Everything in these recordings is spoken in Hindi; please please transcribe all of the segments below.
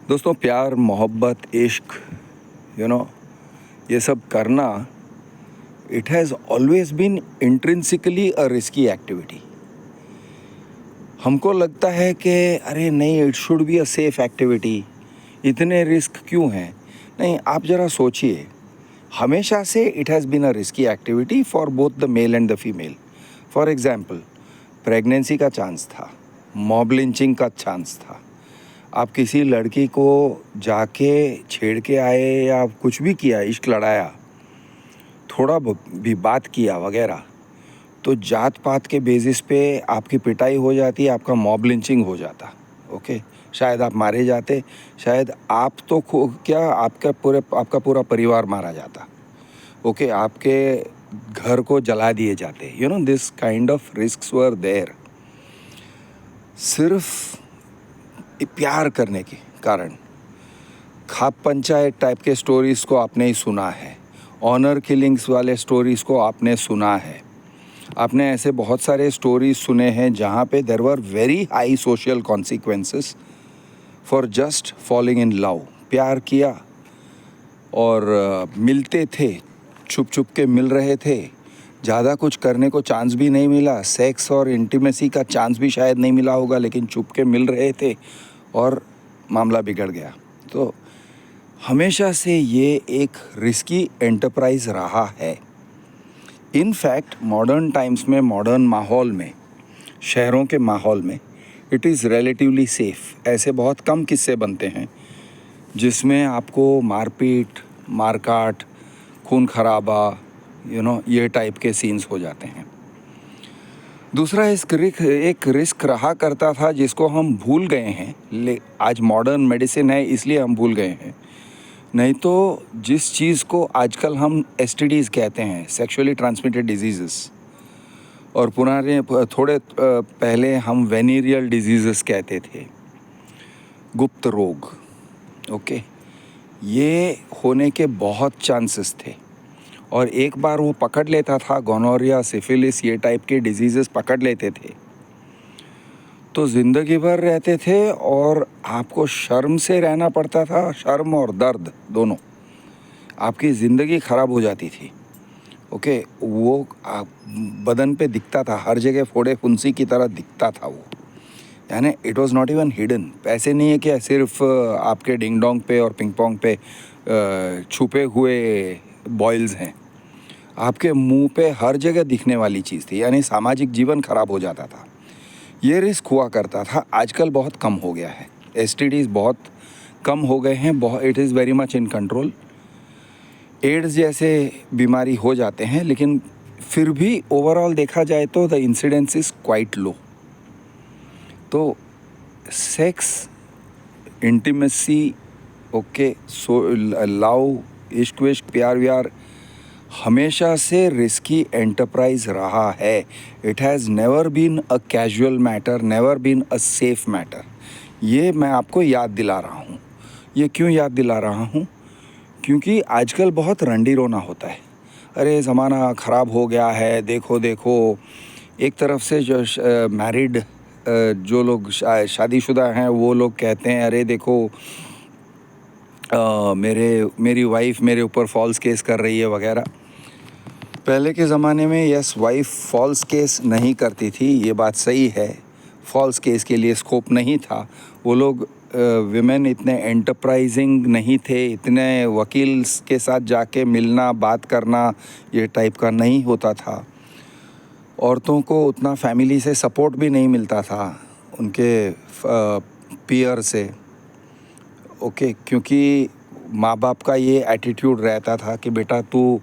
दोस्तों, प्यार, मोहब्बत, इश्क, ये सब करना, it has always been intrinsically a risky activity. हमको लगता है कि अरे नहीं, it should be a safe activity, इतने रिस्क क्यों हैं? नहीं, आप ज़रा सोचिए, हमेशा से it has been a risky activity for both the male and the female. For example, pregnancy का चांस था, मॉब लिंचिंग का चांस था, आप किसी लड़की को जाके छेड़ के आए या कुछ भी किया, इश्क लड़ाया, थोड़ा भी बात किया वगैरह, तो जात पात के बेसिस पे आपकी पिटाई हो जाती, आपका मॉब लिंचिंग हो जाता। ओके, शायद आप मारे जाते, शायद आप तो क्या, आपका पूरा परिवार मारा जाता। ओके, आपके घर को जला दिए जाते। This kind of risks were there, सिर्फ प्यार करने के कारण। खाप पंचायत टाइप के स्टोरीज़ को आपने ही सुना है, ऑनर किलिंग्स वाले स्टोरीज़ को आपने सुना है, आपने ऐसे बहुत सारे स्टोरीज सुने हैं जहाँ पे there were very high social consequences for just falling in love. प्यार किया और मिलते थे, छुप छुप के मिल रहे थे, ज़्यादा कुछ करने को चांस भी नहीं मिला, सेक्स और इंटीमेसी का चांस भी शायद नहीं मिला होगा, लेकिन छुप के मिल रहे थे और मामला बिगड़ गया। तो हमेशा से ये एक रिस्की एंटरप्राइज रहा है। इन फैक्ट मॉडर्न टाइम्स में, मॉडर्न माहौल में, शहरों के माहौल में इट इज़ रिलेटिवली सेफ़। ऐसे बहुत कम किस्से बनते हैं जिसमें आपको मारपीट, मारकाट, खून खराबा, ये टाइप के सीन्स हो जाते हैं। दूसरा एक रिस्क रहा करता था जिसको हम भूल गए हैं। आज मॉडर्न मेडिसिन है इसलिए हम भूल गए हैं, नहीं तो जिस चीज़ को आजकल हम एसटीडीज़ कहते हैं, सेक्सुअली ट्रांसमिटेड डिजीज़ेस, और पुराने थोड़े पहले हम वेनेरियल डिजीज़ेस कहते थे, गुप्त रोग। ओके, ये होने के बहुत चांसेस थे, और एक बार वो पकड़ लेता था, गोनोरिया, सिफिलिस, ये टाइप के डिजीज़ेस पकड़ लेते थे तो ज़िंदगी भर रहते थे, और आपको शर्म से रहना पड़ता था, शर्म और दर्द दोनों, आपकी ज़िंदगी ख़राब हो जाती थी। ओके, वो बदन पे दिखता था, हर जगह फोड़े फुंसी की तरह दिखता था वो, यानी it was not even hidden. ऐसे नहीं है कि सिर्फ आपके डिंग डोंग पे और पिंग पोंग पे छुपे हुए बॉयल्स हैं, आपके मुंह पे हर जगह दिखने वाली चीज़ थी, यानी सामाजिक जीवन खराब हो जाता था। ये रिस्क हुआ करता था, आजकल बहुत कम हो गया है, एसटीडीज़ बहुत कम हो गए हैं, बहुत, it is very much in control. AIDS जैसे बीमारी हो जाते हैं, लेकिन फिर भी ओवरऑल देखा जाए तो the incidence is quite low. तो sex, intimacy, okay, so love, इश्क विश्क, प्यार व्यार हमेशा से रिस्की एंटरप्राइज रहा है। It has never been a casual matter, never been a safe matter. ये मैं आपको याद दिला रहा हूँ। ये क्यों याद दिला रहा हूँ? क्योंकि आजकल बहुत रंडी रोना होता है, अरे ज़माना ख़राब हो गया है, देखो देखो। एक तरफ से जो मैरिड जो लोग शादीशुदा हैं वो लोग कहते हैं, अरे देखो मेरी वाइफ मेरे ऊपर फॉल्स केस कर रही है वगैरह। पहले के ज़माने में यस, वाइफ फॉल्स केस नहीं करती थी, ये बात सही है, फॉल्स केस के लिए स्कोप नहीं था। वो लोग विमेन इतने एंटरप्राइजिंग नहीं थे, इतने वकील के साथ जाके मिलना, बात करना, ये टाइप का नहीं होता था। औरतों को उतना फैमिली से सपोर्ट भी नहीं मिलता था, उनके पीयर से। ओके, क्योंकि माँ बाप का ये एटीट्यूड रहता था कि बेटा तू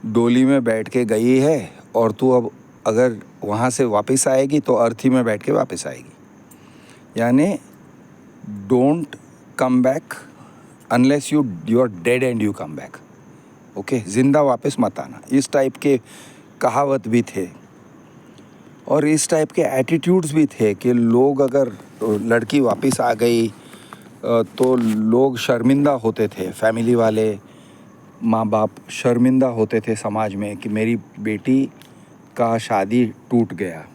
डोली में बैठ के गई है और तू अब अगर वहाँ से वापस आएगी तो अर्थी में बैठ के वापस आएगी, यानी don't come back unless you are dead and you come back. Okay, ज़िंदा वापस मत आना, इस टाइप के कहावत भी थे, और इस टाइप के एटीट्यूड्स भी थे कि लोग, अगर लड़की वापस आ गई तो लोग शर्मिंदा होते थे, फैमिली वाले, माँ बाप शर्मिंदा होते थे समाज में कि मेरी बेटी का शादी टूट गया,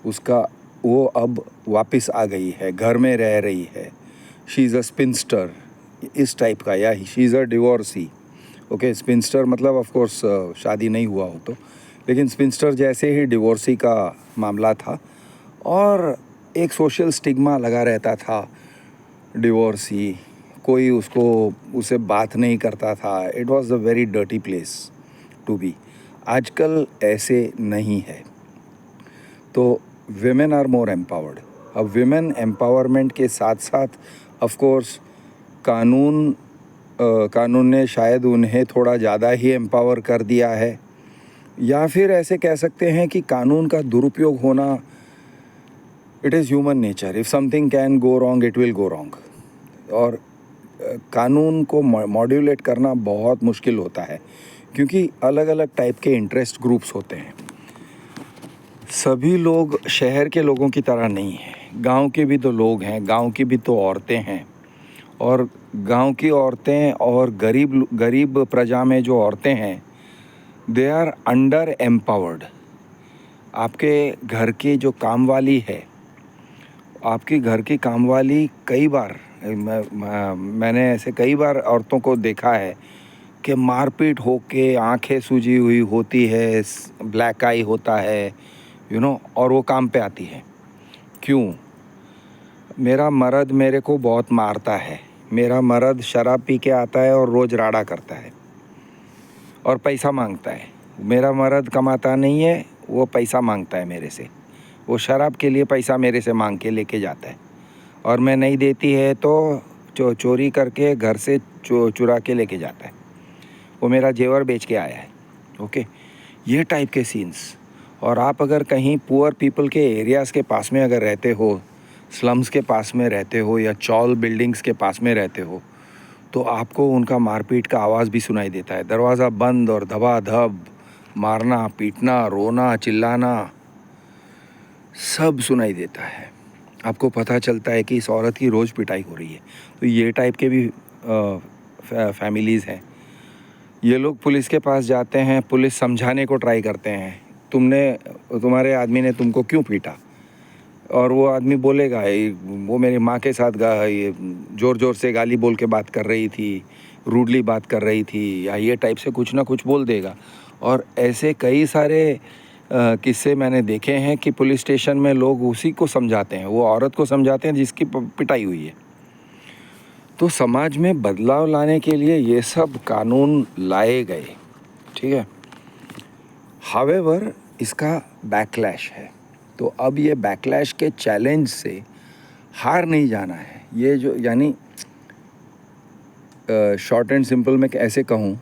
उसका वो अब वापस आ गई है, घर में रह रही है, शी इज़ अ स्पिंस्टर, इस टाइप का, या she is a divorcee. Okay, sphincter मतलब ऑफ कोर्स शादी नहीं हुआ हो तो, लेकिन स्पिंस्टर जैसे ही डिवोर्सी का मामला था और एक सोशल स्टिग्मा लगा रहता था। डिवोर्सी, कोई उससे बात नहीं करता था। It was a very dirty place to be. आजकल ऐसे नहीं है। तो विमेन आर मोर एम्पावर्ड। अब विमेन एम्पावरमेंट के साथ साथ ऑफ कोर्स कानून ने शायद उन्हें थोड़ा ज़्यादा ही एम्पावर कर दिया है, या फिर ऐसे कह सकते हैं कि कानून का दुरुपयोग होना, it is human nature. If something can go wrong it will go wrong. और कानून को मॉड्यूलेट करना बहुत मुश्किल होता है, क्योंकि अलग अलग टाइप के इंटरेस्ट ग्रुप्स होते हैं। सभी लोग शहर के लोगों की तरह नहीं हैं। गांव के भी तो लोग हैं, गांव की भी तो औरतें हैं, और गांव की औरतें और गरीब प्रजा में जो औरतें हैं, दे आर अंडर एम्पावर्ड। आपके घर की जो कामवाली है, आपकी घर की कामवाली कई बार मैंने ऐसे कई बार औरतों को देखा है कि मारपीट होके आंखें सूजी हुई होती है, ब्लैक आई होता है, और वो काम पे आती है। क्यों? मेरा मर्द मेरे को बहुत मारता है, मेरा मर्द शराब पी के आता है और रोज़ राड़ा करता है और पैसा मांगता है। मेरा मर्द कमाता नहीं है, वो पैसा मांगता है मेरे से। वो शराब के लिए पैसा मेरे से मांग के लेके जाता है, और मैं नहीं देती है तो चोरी करके घर से चुरा के लेके जाता है। वो मेरा जेवर बेच के आया है। ओके, ये टाइप के सीन्स। और आप अगर कहीं पुअर पीपल के एरियाज़ के पास में अगर रहते हो, स्लम्स के पास में रहते हो, या चॉल बिल्डिंग्स के पास में रहते हो, तो आपको उनका मारपीट का आवाज़ भी सुनाई देता है। दरवाज़ा बंद और धबाधब मारना, पीटना, रोना, चिल्लाना सब सुनाई देता है। आपको पता चलता है कि इस औरत की रोज़ पिटाई हो रही है। तो ये टाइप के भी फैमिलीज़ हैं। ये लोग पुलिस के पास जाते हैं, पुलिस समझाने को ट्राई करते हैं, तुम्हारे आदमी ने तुमको क्यों पीटा? और वो आदमी बोलेगा, वो मेरी माँ के साथ ये ज़ोर ज़ोर से गाली बोल के बात कर रही थी, रूडली बात कर रही थी, या ये टाइप से कुछ ना कुछ बोल देगा। और ऐसे कई सारे किस्से मैंने देखे हैं कि पुलिस स्टेशन में लोग उसी को समझाते हैं, वो औरत को समझाते हैं जिसकी पिटाई हुई है। तो समाज में बदलाव लाने के लिए ये सब कानून लाए गए, ठीक है। हावेवर इसका बैकलैश है। तो अब ये बैकलैश के चैलेंज से हार नहीं जाना है। ये जो, यानी शॉर्ट एंड सिंपल में ऐसे कहूँ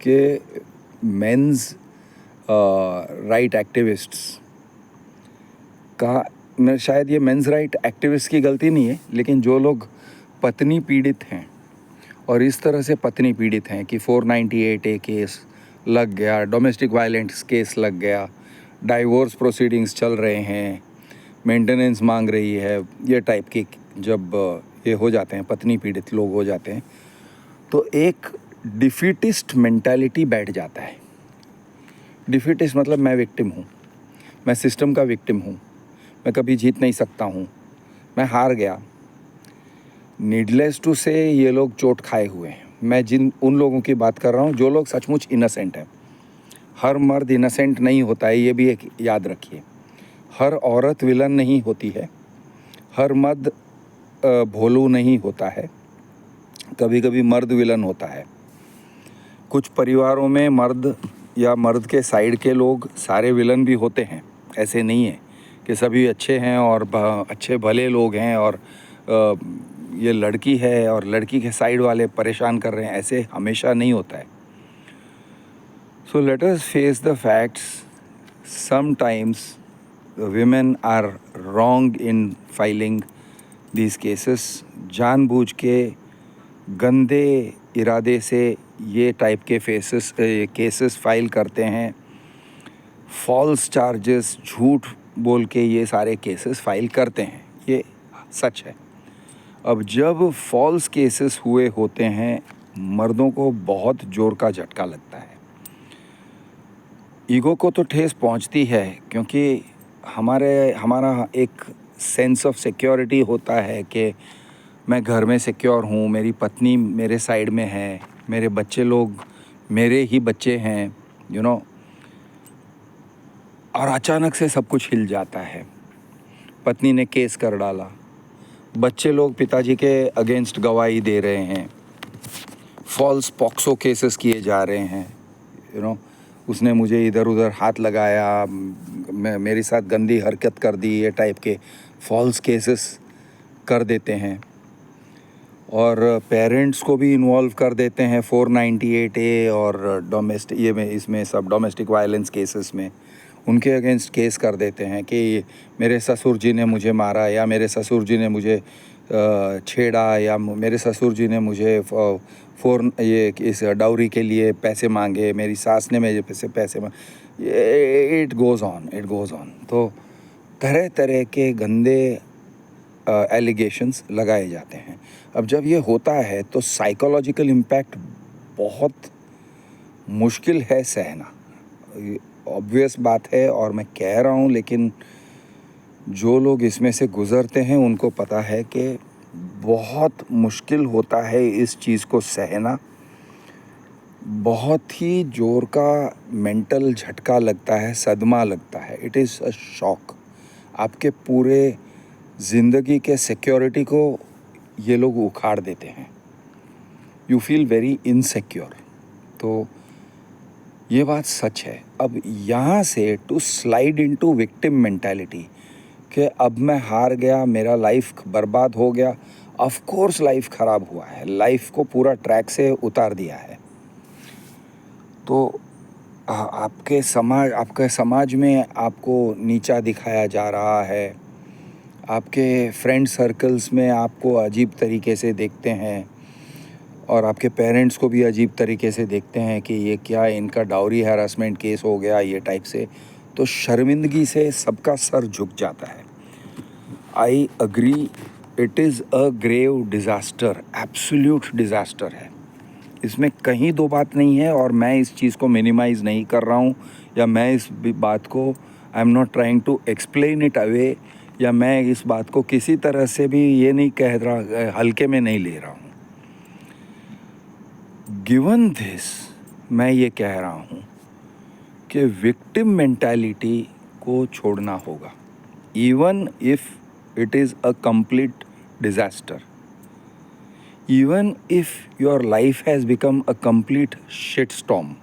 कि मेंस राइट एक्टिविस्ट्स का, मैं शायद ये मेंस राइट एक्टिविस्ट की गलती नहीं है, लेकिन जो लोग पत्नी पीड़ित हैं और इस तरह से पत्नी पीड़ित हैं कि 498A केस लग गया, डोमेस्टिक वायलेंस केस लग गया, डाइवोर्स प्रोसीडिंग्स चल रहे हैं, मेंटेनेंस मांग रही है, ये टाइप की जब ये हो जाते हैं, पत्नी पीड़ित लोग हो जाते हैं, तो एक डिफीटिस्ट मेंटालिटी बैठ जाता है। डिफीटिस्ट मतलब मैं विक्टिम हूँ, मैं सिस्टम का विक्टिम हूँ, मैं कभी जीत नहीं सकता हूँ, मैं हार गया। नीडलेस टू से ये लोग चोट खाए हुए हैं। मैं उन लोगों की बात कर रहा हूँ जो लोग सचमुच इनोसेंट हैं। हर मर्द इनोसेंट नहीं होता है, ये भी एक याद रखिए। हर औरत विलन नहीं होती है, हर मर्द भोलू नहीं होता है, कभी कभी मर्द विलन होता है। कुछ परिवारों में मर्द या मर्द के साइड के लोग सारे विलन भी होते हैं। ऐसे नहीं है कि सभी अच्छे हैं और अच्छे भले लोग हैं और ये लड़की है और लड़की के साइड वाले परेशान कर रहे हैं, ऐसे हमेशा नहीं होता है। So let us face the facts, sometimes women are wrong in filing these cases। जानबूझ के गंदे इरादे से ये टाइप के केसेस फाइल करते हैं। फॉल्स चार्जेस, झूठ बोल के ये सारे केसेस फाइल करते हैं, ये सच है। अब जब फॉल्स केसेस हुए होते हैं, मर्दों को बहुत ज़ोर का झटका लगता है। ईगो को तो ठेस पहुंचती है, क्योंकि हमारा एक सेंस ऑफ सिक्योरिटी होता है कि मैं घर में सिक्योर हूँ, मेरी पत्नी मेरे साइड में है, मेरे बच्चे लोग मेरे ही बच्चे हैं, यू नो, और अचानक से सब कुछ हिल जाता है। पत्नी ने केस कर डाला, बच्चे लोग पिताजी के अगेंस्ट गवाही दे रहे हैं, फॉल्स पॉक्सो केसेस किए जा रहे हैं, यू नो, उसने मुझे इधर उधर हाथ लगाया, मेरे साथ गंदी हरकत कर दी, ये टाइप के फॉल्स केसेस कर देते हैं। और पेरेंट्स को भी इन्वॉल्व कर देते हैं 498A और डोमेस्टिक, ये में इसमें सब डोमेस्टिक वायलेंस केसेस में उनके अगेंस्ट केस कर देते हैं कि मेरे ससुर जी ने मुझे मारा, या मेरे ससुर जी ने मुझे छेड़ा, या मेरे ससुर जी ने मुझे ये इस डाउरी के लिए पैसे मांगे, मेरी सास ने मेरे पैसे मांगे, इट गोज़ ऑन। तो तरह तरह के गंदे एलिगेशंस लगाए जाते हैं। अब जब ये होता है तो साइकोलॉजिकल इम्पैक्ट बहुत मुश्किल है सहना, ऑब्वियस बात है, और मैं कह रहा हूँ, लेकिन जो लोग इसमें से गुज़रते हैं उनको पता है कि बहुत मुश्किल होता है इस चीज़ को सहना। बहुत ही ज़ोर का मेंटल झटका लगता है, सदमा लगता है, इट इज़ अ शॉक। आपके पूरे ज़िंदगी के सिक्योरिटी को ये लोग उखाड़ देते हैं, यू फील वेरी इनसिक्योर। तो ये बात सच है। अब यहाँ से to slide into victim mentality कि अब मैं हार गया, मेरा लाइफ बर्बाद हो गया, ऑफ कोर्स लाइफ ख़राब हुआ है, लाइफ को पूरा ट्रैक से उतार दिया है। तो आपके समाज में आपको नीचा दिखाया जा रहा है, आपके फ्रेंड सर्कल्स में आपको अजीब तरीके से देखते हैं, और आपके पेरेंट्स को भी अजीब तरीके से देखते हैं कि ये क्या, इनका डाउरी हैरासमेंट केस हो गया, ये टाइप से। तो शर्मिंदगी से सबका सर झुक जाता है। I agree, it is a grave disaster, absolute disaster है, इसमें कहीं दो बात नहीं है। और मैं इस चीज़ को मिनिमाइज़ नहीं कर रहा हूँ, या मैं इस बात को, I am not trying to explain it away, या मैं इस बात को किसी तरह से भी ये नहीं कह रहा, हल्के में नहीं ले रहा हूँ। गिवन दिस, मैं ये कह रहा हूँ कि विक्टिम मेंटालिटी को छोड़ना होगा, even if it is a complete disaster, even if your life has become a complete shitstorm,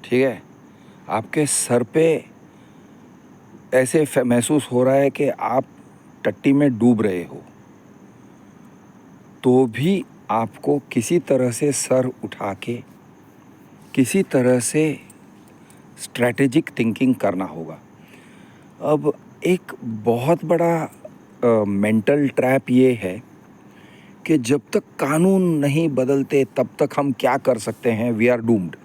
ठीक है, आपके सर पे ऐसे महसूस हो रहा है कि आप टट्टी में डूब रहे हो, तो भी आपको किसी तरह से सर उठा के किसी तरह से स्ट्रैटेजिक थिंकिंग करना होगा। अब एक बहुत बड़ा मेंटल ट्रैप ये है कि जब तक कानून नहीं बदलते तब तक हम क्या कर सकते हैं, वी आर डूम्ड।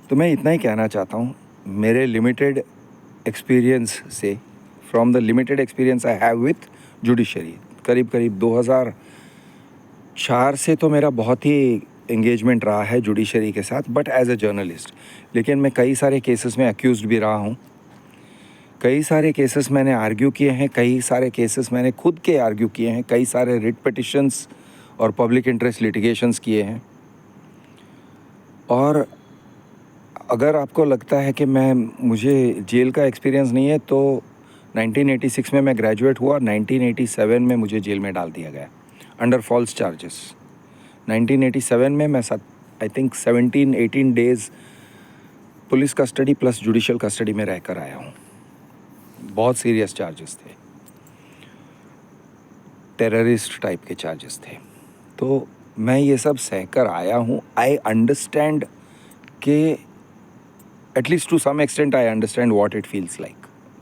तो मैं इतना ही कहना चाहता हूँ, मेरे लिमिटेड एक्सपीरियंस से, from the limited experience I have with judiciary, करीब 2004 से तो मेरा बहुत ही एंगेजमेंट रहा है जुडिशरी के साथ, बट एज अ जर्नलिस्ट। लेकिन मैं कई सारे केसेस में अक्यूज्ड भी रहा हूँ, कई सारे केसेस मैंने आर्ग्यू किए हैं, कई सारे केसेस मैंने खुद के आर्ग्यू किए हैं, कई सारे रिट पिटिशंस और पब्लिक इंटरेस्ट लिटिगेशंस किए हैं। और अगर आपको लगता है कि मुझे जेल का एक्सपीरियंस नहीं है, तो 1986 में मैं ग्रेजुएट हुआ, 1987 में मुझे जेल में डाल दिया गया अंडर फॉल्स चार्जेस। 1987 में मैं I think 17-18 days police custody plus judicial custody में रहकर आया हूँ। बहुत सीरियस चार्जेस थे, टेररिस्ट टाइप के चार्जेस थे। तो मैं ये सब सहकर आया हूँ। आई अंडरस्टैंड कि at least to some extent I understand what it feels like.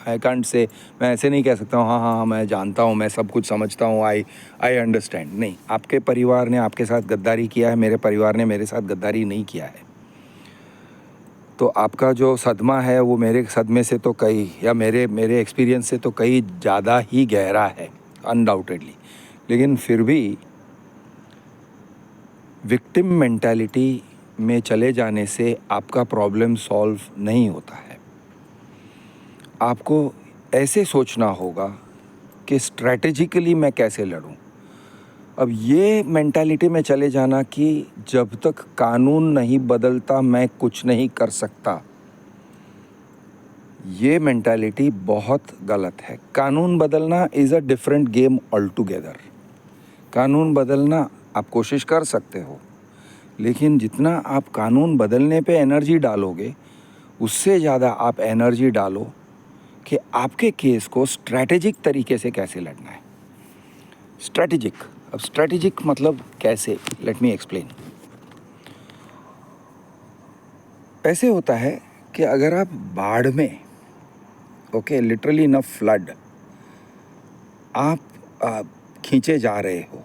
I can't say, मैं ऐसे नहीं कह सकता हूँ हाँ मैं जानता हूँ, मैं सब कुछ समझता हूँ, आई अंडरस्टैंड। नहीं, आपके परिवार ने आपके साथ गद्दारी किया है, मेरे परिवार ने मेरे साथ गद्दारी नहीं किया है। तो आपका जो सदमा है वो मेरे सदमे से तो कई, या मेरे एक्सपीरियंस से तो कई ज़्यादा ही गहरा है, अनडाउटेडली। लेकिन फिर भी विक्टिम मेंटालिटी में चले जाने से आपका प्रॉब्लम सॉल्व नहीं होता है। आपको ऐसे सोचना होगा कि स्ट्रैटेजिकली मैं कैसे लड़ूं। अब ये मेंटालिटी में चले जाना कि जब तक कानून नहीं बदलता मैं कुछ नहीं कर सकता, ये मेंटालिटी बहुत गलत है। कानून बदलना is a different game all together. कानून बदलना आप कोशिश कर सकते हो, लेकिन जितना आप कानून बदलने पे एनर्जी डालोगे, उससे ज़्यादा आप एनर्जी डालो कि आपके केस को स्ट्रैटेजिक तरीके से कैसे लड़ना है। स्ट्रैटेजिक, अब स्ट्रैटेजिक मतलब कैसे, लेट मी एक्सप्लेन। ऐसे होता है कि अगर आप बाढ़ में, okay, literally in a flood, आप खींचे जा रहे हो,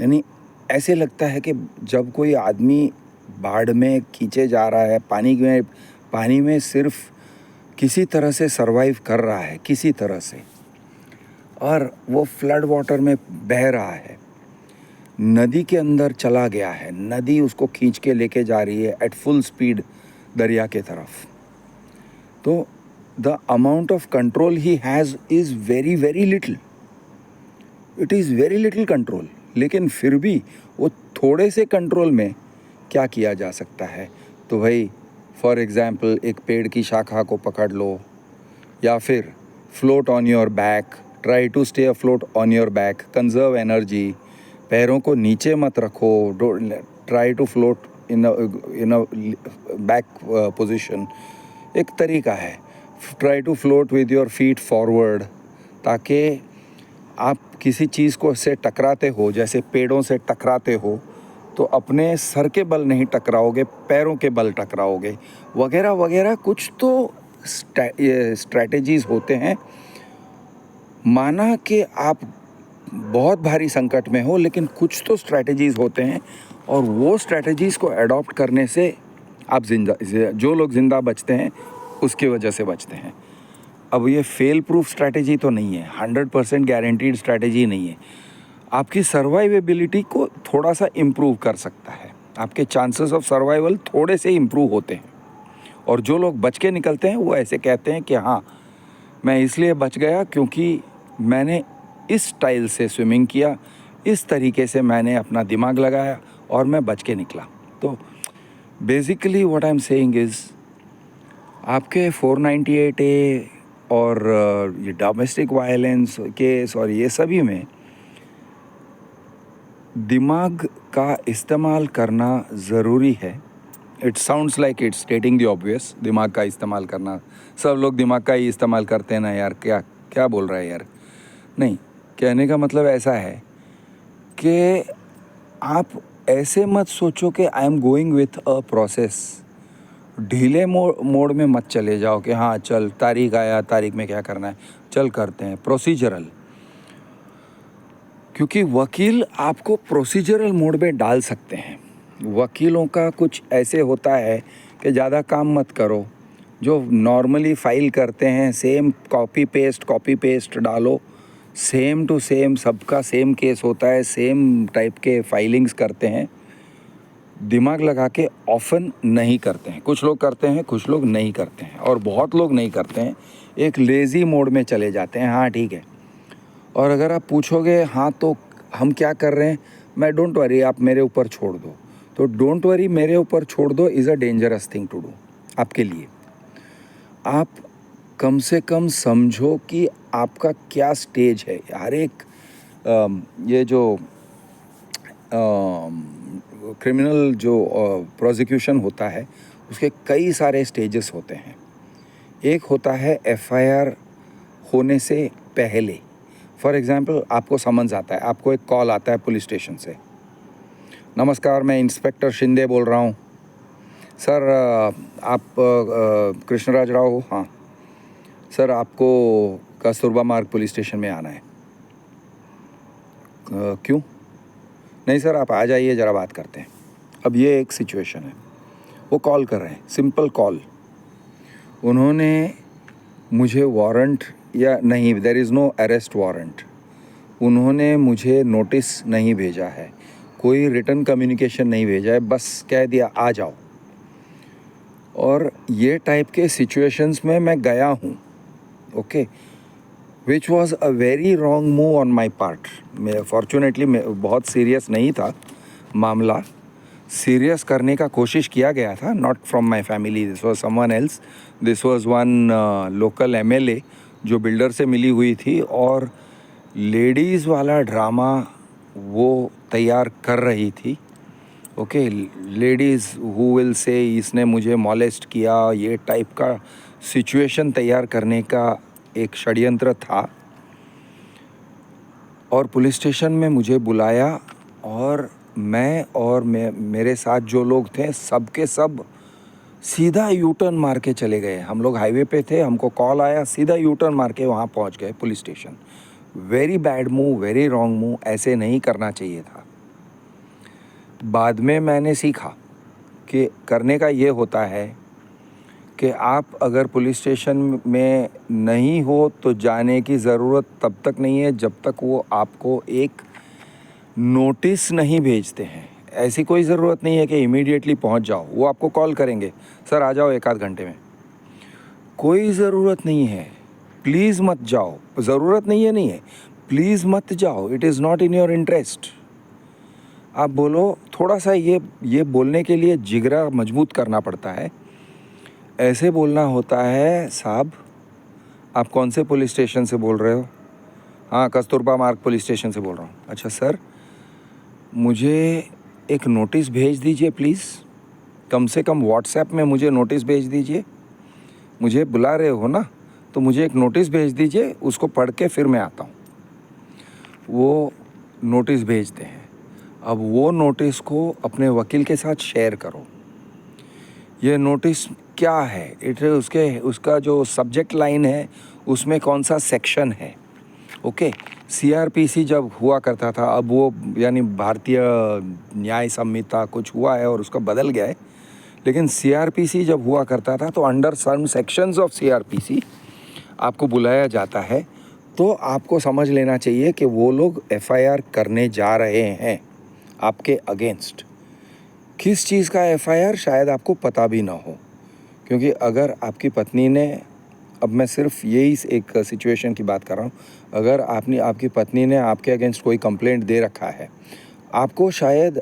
यानी ऐसे लगता है कि जब कोई आदमी बाढ़ में खींचे जा रहा है, पानी में सिर्फ किसी तरह से सरवाइव कर रहा है, किसी तरह से, और वो फ्लड वाटर में बह रहा है, नदी के अंदर चला गया है, नदी उसको खींच के लेके जा रही है एट फुल स्पीड दरिया के तरफ। तो the amount of control he has is very very little, it is very little control. लेकिन फिर भी वो थोड़े से कंट्रोल में क्या किया जा सकता है, तो भाई फॉर एग्ज़ाम्पल एक पेड़ की शाखा को पकड़ लो, या फिर float on your back, try to stay afloat on your back, conserve energy, पैरों को नीचे मत रखो, try to float in a back position, एक तरीका है। Try to float with your feet forward, ताकि आप किसी चीज़ को से टकराते हो, जैसे पेड़ों से टकराते हो, तो अपने सर के बल नहीं टकराओगे, पैरों के बल टकराओगे, वगैरह वगैरह। कुछ तो स्ट्रैटेजीज़ होते हैं। माना कि आप बहुत भारी संकट में हो, लेकिन कुछ तो स्ट्रैटेजीज़ होते हैं, और वो स्ट्रैटेजीज़ को अडॉप्ट करने से आप जो लोग ज़िंदा बचते हैं उसकी वजह से बचते हैं। अब ये फेल प्रूफ स्ट्रैटेजी तो नहीं है, 100% गारंटीड स्ट्रैटेजी नहीं है। आपकी सर्वाइवेबिलिटी को थोड़ा सा इम्प्रूव कर सकता है, आपके चांसेस ऑफ सर्वाइवल थोड़े से इम्प्रूव होते हैं। और जो लोग बच के निकलते हैं वो ऐसे कहते हैं कि हाँ, मैं इसलिए बच गया क्योंकि मैंने इस स्टाइल से स्विमिंग किया, इस तरीके से मैंने अपना दिमाग लगाया और मैं बच के निकला। तो basically what I am saying is, आपके 498A और ये डोमेस्टिक वायलेंस केस और ये सभी में दिमाग का इस्तेमाल करना ज़रूरी है। It sounds like it's stating the obvious, दिमाग का इस्तेमाल करना, सब लोग दिमाग का ही इस्तेमाल करते हैं ना यार, क्या क्या बोल रहा है यार। नहीं, कहने का मतलब ऐसा है कि आप ऐसे मत सोचो कि आई am going with a process. ढीले मोड में मत चले जाओ कि हाँ चल, तारीख आया, तारीख में क्या करना है, चल करते हैं, प्रोसीजरल। क्योंकि वकील आपको प्रोसीजरल मोड में डाल सकते हैं। वकीलों का कुछ ऐसे होता है कि ज़्यादा काम मत करो, जो नॉर्मली फ़ाइल करते हैं सेम कॉपी पेस्ट डालो, सेम टू सेम सबका सेम केस होता है, सेम टाइप के फाइलिंग्स करते हैं। दिमाग लगा के ऑफन नहीं करते हैं। कुछ लोग करते हैं, कुछ लोग नहीं करते हैं, और बहुत लोग नहीं करते हैं, एक लेज़ी मोड में चले जाते हैं। हाँ ठीक है। और अगर आप पूछोगे हाँ तो हम क्या कर रहे हैं, मैं डोंट वरी, आप मेरे ऊपर छोड़ दो, तो डोंट वरी मेरे ऊपर छोड़ दो is a dangerous thing to do आपके लिए। आप कम से कम समझो कि आपका क्या स्टेज है। हर एक ये जो क्रिमिनल जो प्रोसिक्यूशन होता है उसके कई सारे स्टेजेस होते हैं। एक होता है एफआईआर होने से पहले। फॉर एग्ज़ाम्पल आपको समन्स आता है, आपको एक कॉल आता है पुलिस स्टेशन से, नमस्कार मैं इंस्पेक्टर शिंदे बोल रहा हूँ सर, आप कृष्णराज राव हो? हाँ सर, आपको कस्तूरबा मार्ग पुलिस स्टेशन में आना है। क्यों? नहीं सर, आप आ जाइए, ज़रा बात करते हैं। अब ये एक सिचुएशन है, वो कॉल कर रहे हैं, सिंपल कॉल। उन्होंने मुझे वारंट या नहीं, there is no arrest warrant, उन्होंने मुझे नोटिस नहीं भेजा है, कोई रिटन कम्युनिकेशन नहीं भेजा है, बस कह दिया आ जाओ। और ये टाइप के सिचुएशंस में मैं गया हूँ, okay. Which was a very wrong move on my part. Fortunately बहुत सीरियस नहीं था मामला, सीरियस करने का कोशिश किया गया था, not from my family, this was someone else. This was one local MLA जो बिल्डर से मिली हुई थी और लेडीज़ वाला ड्रामा वो तैयार कर रही थी। Okay, ladies who will say इसने मुझे मॉलेस्ट किया, ये टाइप का सिचुएशन तैयार करने का एक षड्यंत्र था। और पुलिस स्टेशन में मुझे बुलाया और मैं और मेरे साथ जो लोग थे सब के सब सीधा यू टर्न मार के चले गए। हम लोग हाईवे पे थे, हमको कॉल आया, सीधा यू टर्न मार के वहाँ पहुँच गए police station. Very bad move, very wrong move, ऐसे नहीं करना चाहिए था। बाद में मैंने सीखा कि करने का ये होता है कि आप अगर पुलिस स्टेशन में नहीं हो तो जाने की ज़रूरत तब तक नहीं है जब तक वो आपको एक नोटिस नहीं भेजते हैं। ऐसी कोई ज़रूरत नहीं है कि इमीडिएटली पहुंच जाओ, वो आपको कॉल करेंगे, सर आ जाओ 1 आध घंटे में। कोई ज़रूरत नहीं है, प्लीज़ मत जाओ। ज़रूरत नहीं है, नहीं है, प्लीज़ मत जाओ, it is not in your interest. आप बोलो, थोड़ा सा ये बोलने के लिए जिगरा मजबूत करना पड़ता है। ऐसे बोलना होता है, साहब आप कौन से पुलिस स्टेशन से बोल रहे हो? हाँ, कस्तूरबा मार्ग पुलिस स्टेशन से बोल रहा हूँ। अच्छा सर, मुझे एक नोटिस भेज दीजिए प्लीज़, कम से कम व्हाट्सएप में मुझे नोटिस भेज दीजिए। मुझे बुला रहे हो ना, तो मुझे एक नोटिस भेज दीजिए, उसको पढ़ के फिर मैं आता हूँ। वो नोटिस भेजते हैं। अब वो नोटिस को अपने वकील के साथ शेयर करो। ये नोटिस क्या है, उसका जो सब्जेक्ट लाइन है उसमें कौन सा सेक्शन है। ओके, सीआरपीसी जब हुआ करता था, अब वो यानी भारतीय न्याय संहिता कुछ हुआ है और उसका बदल गया है, लेकिन सीआरपीसी जब हुआ करता था तो under some sections of CrPC आपको बुलाया जाता है। तो आपको समझ लेना चाहिए कि वो लोग एफआईआर करने जा रहे हैं आपके अगेंस्ट। किस चीज़ का एफआईआर शायद आपको पता भी ना हो, क्योंकि अगर आपकी पत्नी ने, अब मैं सिर्फ यही एक सिचुएशन की बात कर रहा हूँ, अगर आपकी पत्नी ने आपके अगेंस्ट कोई कंप्लेंट दे रखा है, आपको शायद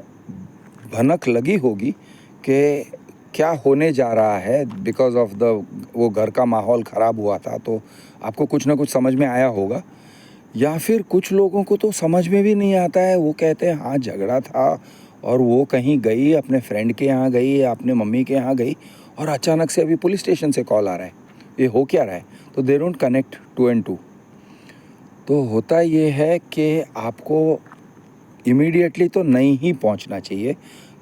भनक लगी होगी कि क्या होने जा रहा है, बिकॉज ऑफ वो घर का माहौल ख़राब हुआ था, तो आपको कुछ ना कुछ समझ में आया होगा। या फिर कुछ लोगों को तो समझ में भी नहीं आता है, वो कहते हैं हाँ झगड़ा था और वो कहीं गई, अपने फ्रेंड के यहाँ गई या अपने मम्मी के यहाँ गई, और अचानक से अभी पुलिस स्टेशन से कॉल आ रहा है, ये हो क्या रहा है। तो दे डोंट कनेक्ट 2 and 2। तो होता ये है कि आपको इमीडिएटली तो नहीं ही पहुंचना चाहिए,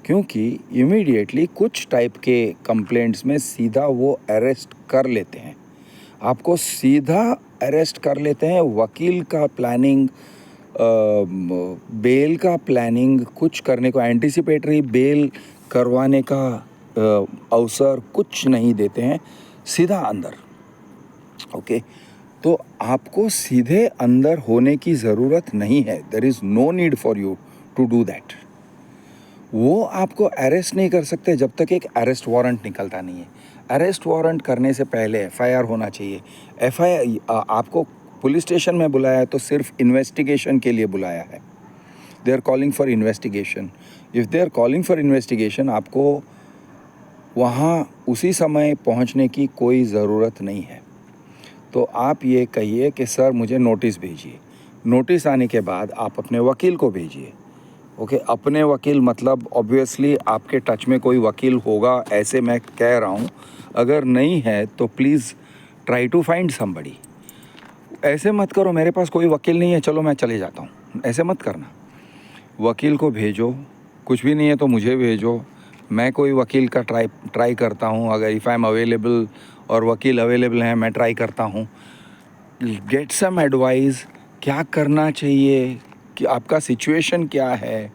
क्योंकि इमीडिएटली कुछ टाइप के कंप्लेंट्स में सीधा वो अरेस्ट कर लेते हैं, आपको सीधा अरेस्ट कर लेते हैं। वकील का प्लानिंग, बेल का प्लानिंग कुछ करने को, एंटिसिपेटरी बेल करवाने का अवसर कुछ नहीं देते हैं, सीधा अंदर। ओके, तो आपको सीधे अंदर होने की ज़रूरत नहीं है, there is no need for you to do that. वो आपको अरेस्ट नहीं कर सकते जब तक एक अरेस्ट वारंट निकलता नहीं है। अरेस्ट वारंट करने से पहले एफआईआर होना चाहिए। एफआईआर आपको पुलिस स्टेशन में बुलाया है तो सिर्फ इन्वेस्टिगेशन के लिए बुलाया है, they are calling for investigation. If they are calling for investigation, आपको वहाँ उसी समय पहुँचने की कोई ज़रूरत नहीं है। तो आप ये कहिए कि सर मुझे नोटिस भेजिए। नोटिस आने के बाद आप अपने वकील को भेजिए। ओके, अपने वकील मतलब ऑब्वियसली आपके टच में कोई वकील होगा, ऐसे मैं कह रहा हूँ। अगर नहीं है तो please try to find somebody. ऐसे मत करो मेरे पास कोई वकील नहीं है, चलो मैं चले जाता हूँ, ऐसे मत करना। वकील को भेजो, कुछ भी नहीं है तो मुझे भेजो, मैं कोई वकील का ट्राई करता हूँ। अगर इफ़ आई एम अवेलेबल और वकील अवेलेबल हैं, मैं ट्राई करता हूँ। गेट सम एडवाइस, क्या करना चाहिए, कि आपका सिचुएशन क्या है।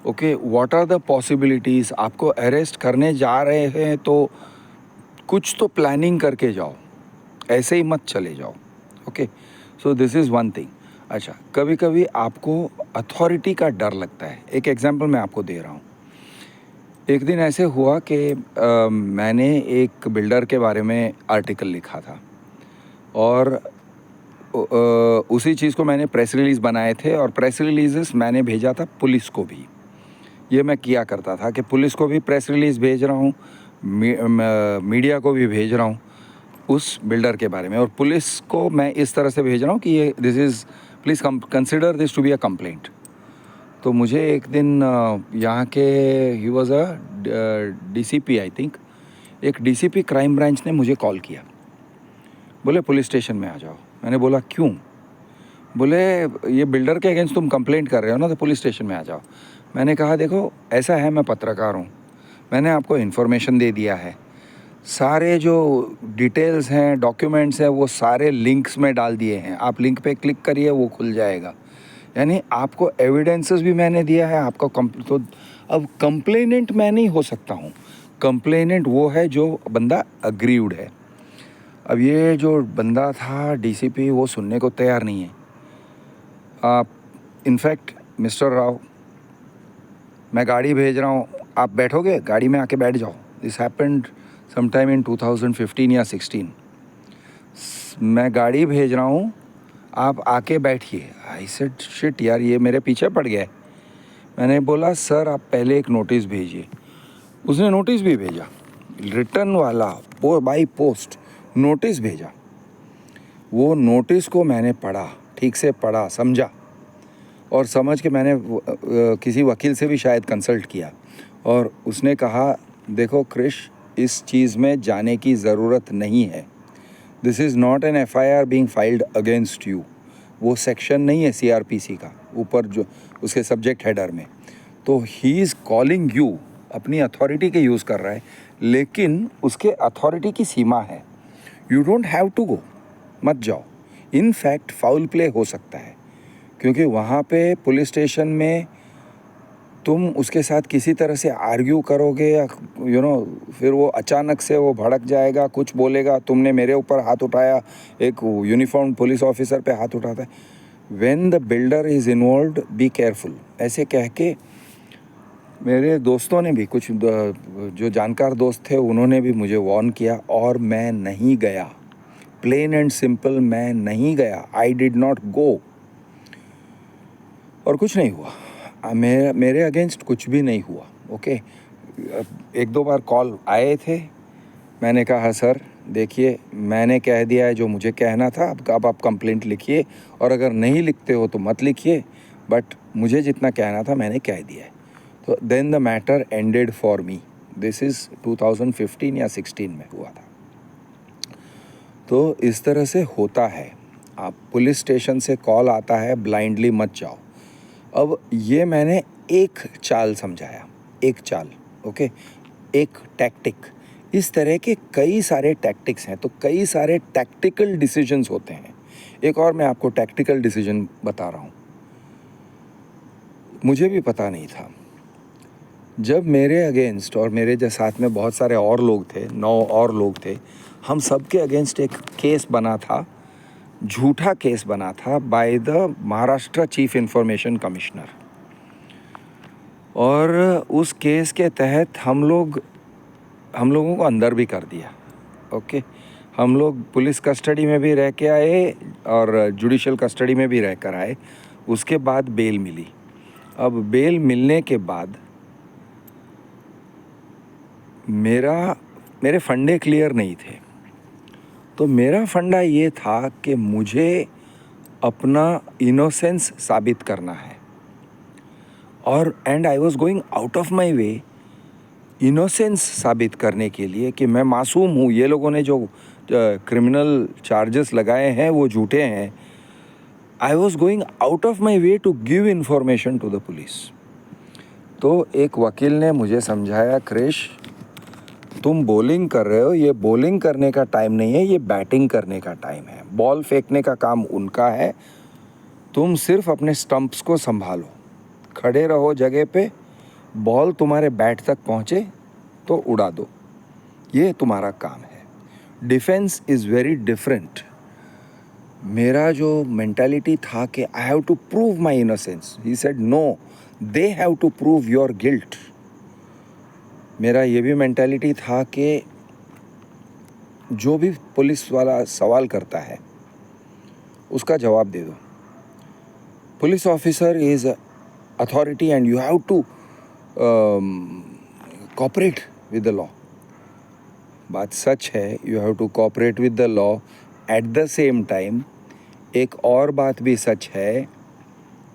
Okay, what are the possibilities. आपको अरेस्ट करने जा रहे हैं तो कुछ तो प्लानिंग करके जाओ, ऐसे ही मत चले जाओ। Okay, so this is one thing. अच्छा, कभी कभी आपको अथॉरिटी का डर लगता है। एक एग्जांपल मैं आपको दे रहा हूँ। एक दिन ऐसे हुआ कि मैंने एक बिल्डर के बारे में आर्टिकल लिखा था और उसी चीज़ को मैंने प्रेस रिलीज़ बनाए थे और प्रेस रिलीज़ मैंने भेजा था पुलिस को भी। ये मैं किया करता था कि पुलिस को भी प्रेस रिलीज़ भेज रहा हूँ, मीडिया को भी भेज रहा हूँ उस बिल्डर के बारे में, और पुलिस को मैं इस तरह से भेज रहा हूँ कि ये this is please consider this to be a complaint. तो मुझे एक दिन यहाँ के ही was a DCP I think, एक DCP क्राइम ब्रांच ने मुझे कॉल किया, बोले पुलिस स्टेशन में आ जाओ। मैंने बोला क्यों? बोले ये बिल्डर के अगेंस्ट तुम कंप्लेंट कर रहे हो ना, तो पुलिस स्टेशन में आ जाओ। मैंने कहा देखो ऐसा है, मैं पत्रकार हूँ, मैंने आपको इन्फॉर्मेशन दे दिया है, सारे जो डिटेल्स हैं, डॉक्यूमेंट्स हैं, वो सारे लिंक्स में डाल दिए हैं, आप लिंक पे क्लिक करिए वो खुल जाएगा। यानी आपको एविडेंसेस भी मैंने दिया है आपको तो अब कंप्लेनेंट मैं नहीं हो सकता हूँ, कंप्लेनेंट वो है जो बंदा अग्रीव्ड है। अब ये जो बंदा था DCP वो सुनने को तैयार नहीं है। आप इनफैक्ट मिस्टर राव, मैं गाड़ी भेज रहा हूँ, आप बैठोगे गाड़ी में, आके बैठ जाओ। दिस हैपेंड समटाइम इन 2015 या 16। मैं गाड़ी भेज रहा हूँ, आप आके बैठिए। आई सेड शिट यार, ये मेरे पीछे पड़ गया है। मैंने बोला सर आप पहले एक नोटिस भेजिए। उसने नोटिस भी भेजा, रिटर्न वाला, बाई पोस्ट नोटिस भेजा। वो नोटिस को मैंने पढ़ा, ठीक से पढ़ा, समझा, और समझ के मैंने किसी वकील से भी शायद कंसल्ट किया, और उसने कहा देखो क्रिश, इस चीज़ में जाने की ज़रूरत नहीं है, this is not an FIR being filed against you. वो सेक्शन नहीं है CRPC का ऊपर जो उसके सब्जेक्ट हेडर में। तो ही इज़ कॉलिंग यू, अपनी अथॉरिटी के यूज़ कर रहा है, लेकिन उसके अथॉरिटी की सीमा है। You don't have to go, मत जाओ। इन फैक्ट फाउल प्ले हो सकता है, क्योंकि वहाँ पे पुलिस स्टेशन में तुम उसके साथ किसी तरह से आर्ग्यू करोगे या फिर वो अचानक से वो भड़क जाएगा, कुछ बोलेगा, तुमने मेरे ऊपर हाथ उठाया, एक यूनिफॉर्म पुलिस ऑफिसर पे हाथ उठाता है। When the builder is involved be careful, ऐसे कह के मेरे दोस्तों ने भी, कुछ जो जानकार दोस्त थे उन्होंने भी मुझे वार्न किया, और मैं नहीं गया। प्लेन एंड सिंपल, मैं नहीं गया। आई डिड नॉट गो, और कुछ नहीं हुआ। मेरे अगेंस्ट कुछ भी नहीं हुआ। ओके, एक दो बार कॉल आए थे, मैंने कहा सर देखिए मैंने कह दिया है जो मुझे कहना था, अब आप कंप्लेंट लिखिए, और अगर नहीं लिखते हो तो मत लिखिए, बट मुझे जितना कहना था मैंने कह दिया है। तो then the matter ended for me. This is 2015 या 16 में हुआ था। तो इस तरह से होता है, आप पुलिस स्टेशन से कॉल आता है, ब्लाइंडली मत जाओ। अब ये मैंने एक चाल समझाया, एक चाल, ओके, एक टैक्टिक। इस तरह के कई सारे टैक्टिक्स हैं, तो कई सारे टैक्टिकल डिसीजंस होते हैं। एक और मैं आपको टैक्टिकल डिसीजन बता रहा हूँ, मुझे भी पता नहीं था। जब मेरे अगेंस्ट और मेरे जो साथ में बहुत सारे और लोग थे, 9 और लोग थे, हम सब के अगेंस्ट एक केस बना था, झूठा केस बना था by the Maharashtra chief information commissioner. और उस केस के तहत हम लोगों को अंदर भी कर दिया। ओके, हम लोग पुलिस कस्टडी में भी रह के आए और जुडिशल कस्टडी में भी रह कर आए। उसके बाद बेल मिली। अब बेल मिलने के बाद मेरे फंडे क्लियर नहीं थे। तो मेरा फंडा ये था कि मुझे अपना इनोसेंस साबित करना है, और and I was going out of my way innocence साबित करने के लिए कि मैं मासूम हूँ, ये लोगों ने जो क्रिमिनल चार्जेस लगाए हैं वो झूठे हैं। I was going out of my way to give information to the police. तो एक वकील ने मुझे समझाया, क्रिश तुम बॉलिंग कर रहे हो, ये बॉलिंग करने का टाइम नहीं है, ये बैटिंग करने का टाइम है। बॉल फेंकने का काम उनका है, तुम सिर्फ अपने स्टंप्स को संभालो, खड़े रहो जगह पे, बॉल तुम्हारे बैट तक पहुँचे तो उड़ा दो, ये तुम्हारा काम है। Defence is very different. मेरा जो मेंटालिटी था कि I have to prove my innocence, he said no, they have to prove your guilt. मेरा ये भी मेंटालिटी था कि जो भी पुलिस वाला सवाल करता है उसका जवाब दे दो। Police officer is authority and you have to cooperate with the law. बात सच है, you have to cooperate with the law. At the same time एक और बात भी सच है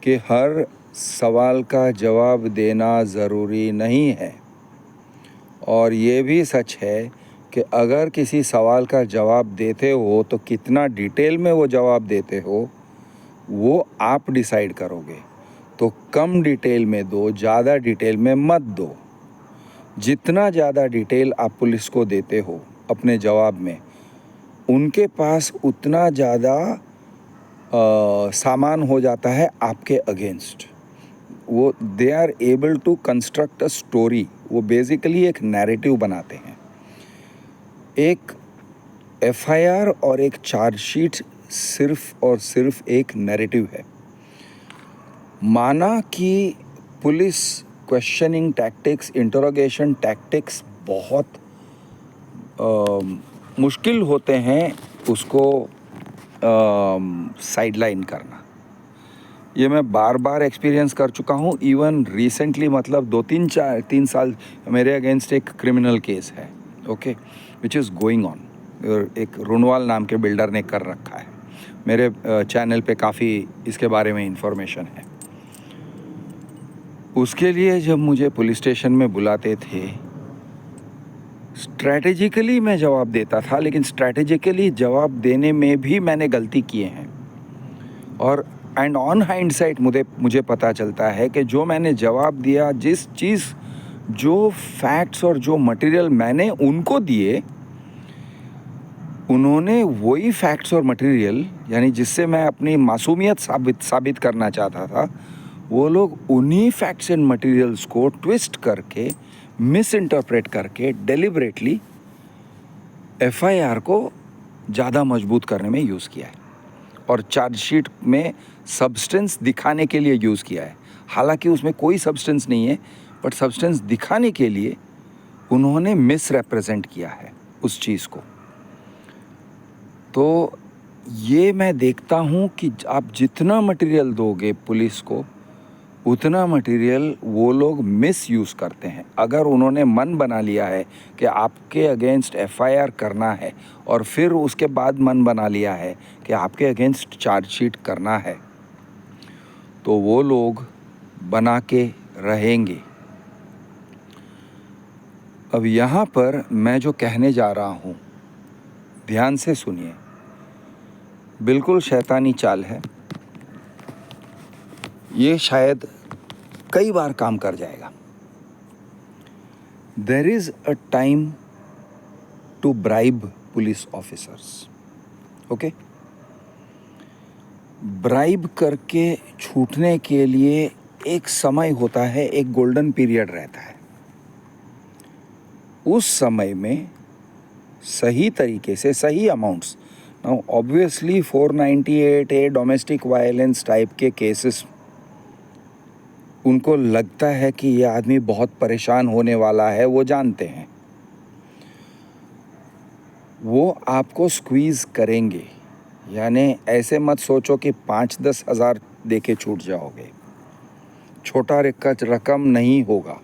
कि हर सवाल का जवाब देना ज़रूरी नहीं है। और ये भी सच है कि अगर किसी सवाल का जवाब देते हो तो कितना डिटेल में वो जवाब देते हो वो आप डिसाइड करोगे। तो कम डिटेल में दो, ज़्यादा डिटेल में मत दो। जितना ज़्यादा डिटेल आप पुलिस को देते हो अपने जवाब में, उनके पास उतना ज़्यादा सामान हो जाता है आपके अगेंस्ट। वो they are able to construct a story. वो बेसिकली एक नैरेटिव बनाते हैं। एक एफआईआर और एक चार्जशीट सिर्फ और सिर्फ एक नैरेटिव है। माना कि police questioning tactics, interrogation tactics बहुत मुश्किल होते हैं उसको साइडलाइन करना। ये मैं बार बार एक्सपीरियंस कर चुका हूँ। इवन रिसेंटली, मतलब 3 साल मेरे अगेंस्ट एक क्रिमिनल केस है, okay, which is going on. एक रुनवाल नाम के बिल्डर ने कर रखा है। मेरे चैनल पे काफ़ी इसके बारे में इंफॉर्मेशन है। उसके लिए जब मुझे पुलिस स्टेशन में बुलाते थे, स्ट्रैटेजिकली मैं जवाब देता था, लेकिन स्ट्रैटेजिकली जवाब देने में भी मैंने गलती किए हैं। और एंड ऑन हाइंडसाइट मुझे पता चलता है कि जो मैंने जवाब दिया, जिस चीज़, जो फैक्ट्स और जो मटेरियल मैंने उनको दिए, उन्होंने वही फैक्ट्स और मटेरियल, यानी जिससे मैं अपनी मासूमियत साबित करना चाहता था, वो लोग उन्हीं फैक्ट्स एंड मटेरियल्स को ट्विस्ट करके, मिस इंटरप्रेट करके डेलिबरेटली एफआईआर को ज़्यादा मजबूत करने में यूज़ किया है और चार्जशीट में सब्सटेंस दिखाने के लिए यूज़ किया है। हालांकि उसमें कोई सब्सटेंस नहीं है, बट सब्सटेंस दिखाने के लिए उन्होंने मिस रिप्रेजेंट किया है उस चीज़ को। तो ये मैं देखता हूँ कि आप जितना मटेरियल दोगे पुलिस को, उतना मटेरियल वो लोग मिस यूज़ करते हैं। अगर उन्होंने मन बना लिया है कि आपके अगेंस्ट एफआईआर करना है और फिर उसके बाद मन बना लिया है कि आपके अगेंस्ट चार्जशीट करना है, तो वो लोग बना के रहेंगे। अब यहाँ पर मैं जो कहने जा रहा हूँ, ध्यान से सुनिए, बिल्कुल शैतानी चाल है। ये शायद कई बार काम कर जाएगा। There is a time to bribe police officers, okay. Bribe करके छूटने के लिए एक समय होता है, एक गोल्डन पीरियड रहता है। उस समय में सही तरीके से सही amounts, now obviously 498A domestic violence type के केसेस, उनको लगता है कि ये आदमी बहुत परेशान होने वाला है, वो जानते हैं, वो आपको स्क्वीज़ करेंगे। यानी ऐसे मत सोचो कि 5-10 हज़ार दे के छूट जाओगे। छोटा रकम नहीं होगा,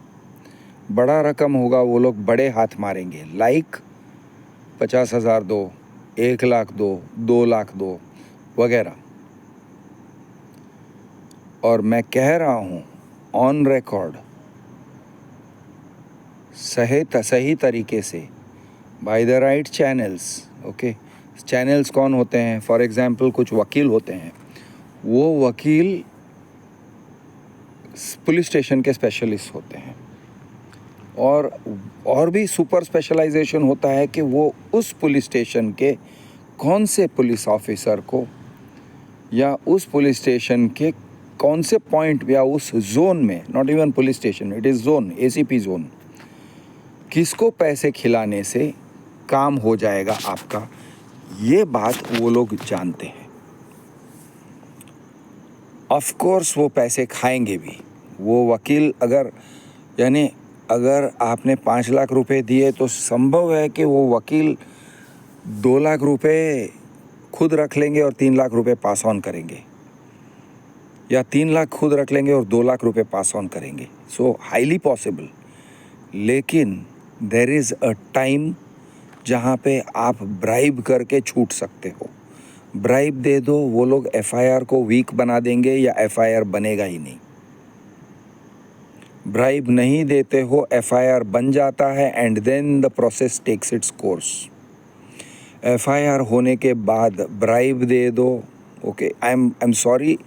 बड़ा रकम होगा। वो लोग बड़े हाथ मारेंगे, लाइक 50,000 दो, 1 लाख दो, 2 लाख दो, वगैरह। और मैं कह रहा हूँ ऑन रिकॉर्ड, सही तरीके से, by the right channels, okay. Channels कौन होते हैं? फॉर एग्जांपल कुछ वकील होते हैं, वो वकील पुलिस स्टेशन के स्पेशलिस्ट होते हैं। और भी सुपर स्पेशलाइजेशन होता है कि वो उस पुलिस स्टेशन के कौन से पुलिस ऑफिसर को, या उस पुलिस स्टेशन के कौन से पॉइंट, या उस जोन में, not even police station, it is zone, ACP zone, किसको पैसे खिलाने से काम हो जाएगा आपका, ये बात वो लोग जानते हैं। ऑफ कोर्स वो पैसे खाएंगे भी। वो वकील अगर आपने 5 लाख रुपए दिए तो संभव है कि वो वकील 2 लाख रुपए खुद रख लेंगे और 3 लाख रुपए पास ऑन करेंगे, या 3 लाख खुद रख लेंगे और 2 लाख रुपए पास ऑन करेंगे। सो हाईली पॉसिबल। लेकिन देर इज़ अ टाइम जहाँ पे आप ब्राइब करके छूट सकते हो। ब्राइब दे दो, वो लोग एफआईआर को वीक बना देंगे या एफआईआर बनेगा ही नहीं। ब्राइब नहीं देते हो, एफआईआर बन जाता है and then the process takes its course. FIR होने के बाद ब्राइब दे दो, ओके, आई एम सॉरी,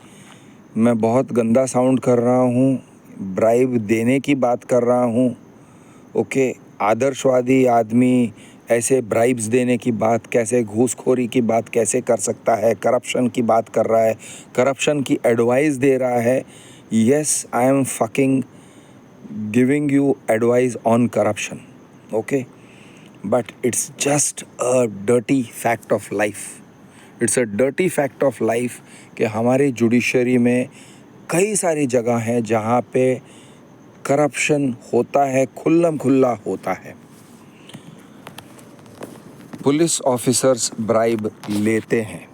मैं बहुत गंदा साउंड कर रहा हूँ, ब्राइब देने की बात कर रहा हूँ, ओके। आदर्शवादी आदमी ऐसे ब्राइब्स देने की बात कैसे, घूसखोरी की बात कैसे कर सकता है, करप्शन की बात कर रहा है, करप्शन की एडवाइस दे रहा है। Yes, I am fucking giving you advice on corruption, okay, but it's just a dirty fact of life. It's a dirty fact of life कि हमारी जुडिशरी में कई सारी जगह हैं जहाँ पे करप्शन होता है, खुल्लम खुल्ला होता है। पुलिस ऑफिसर्स ब्राइब लेते हैं,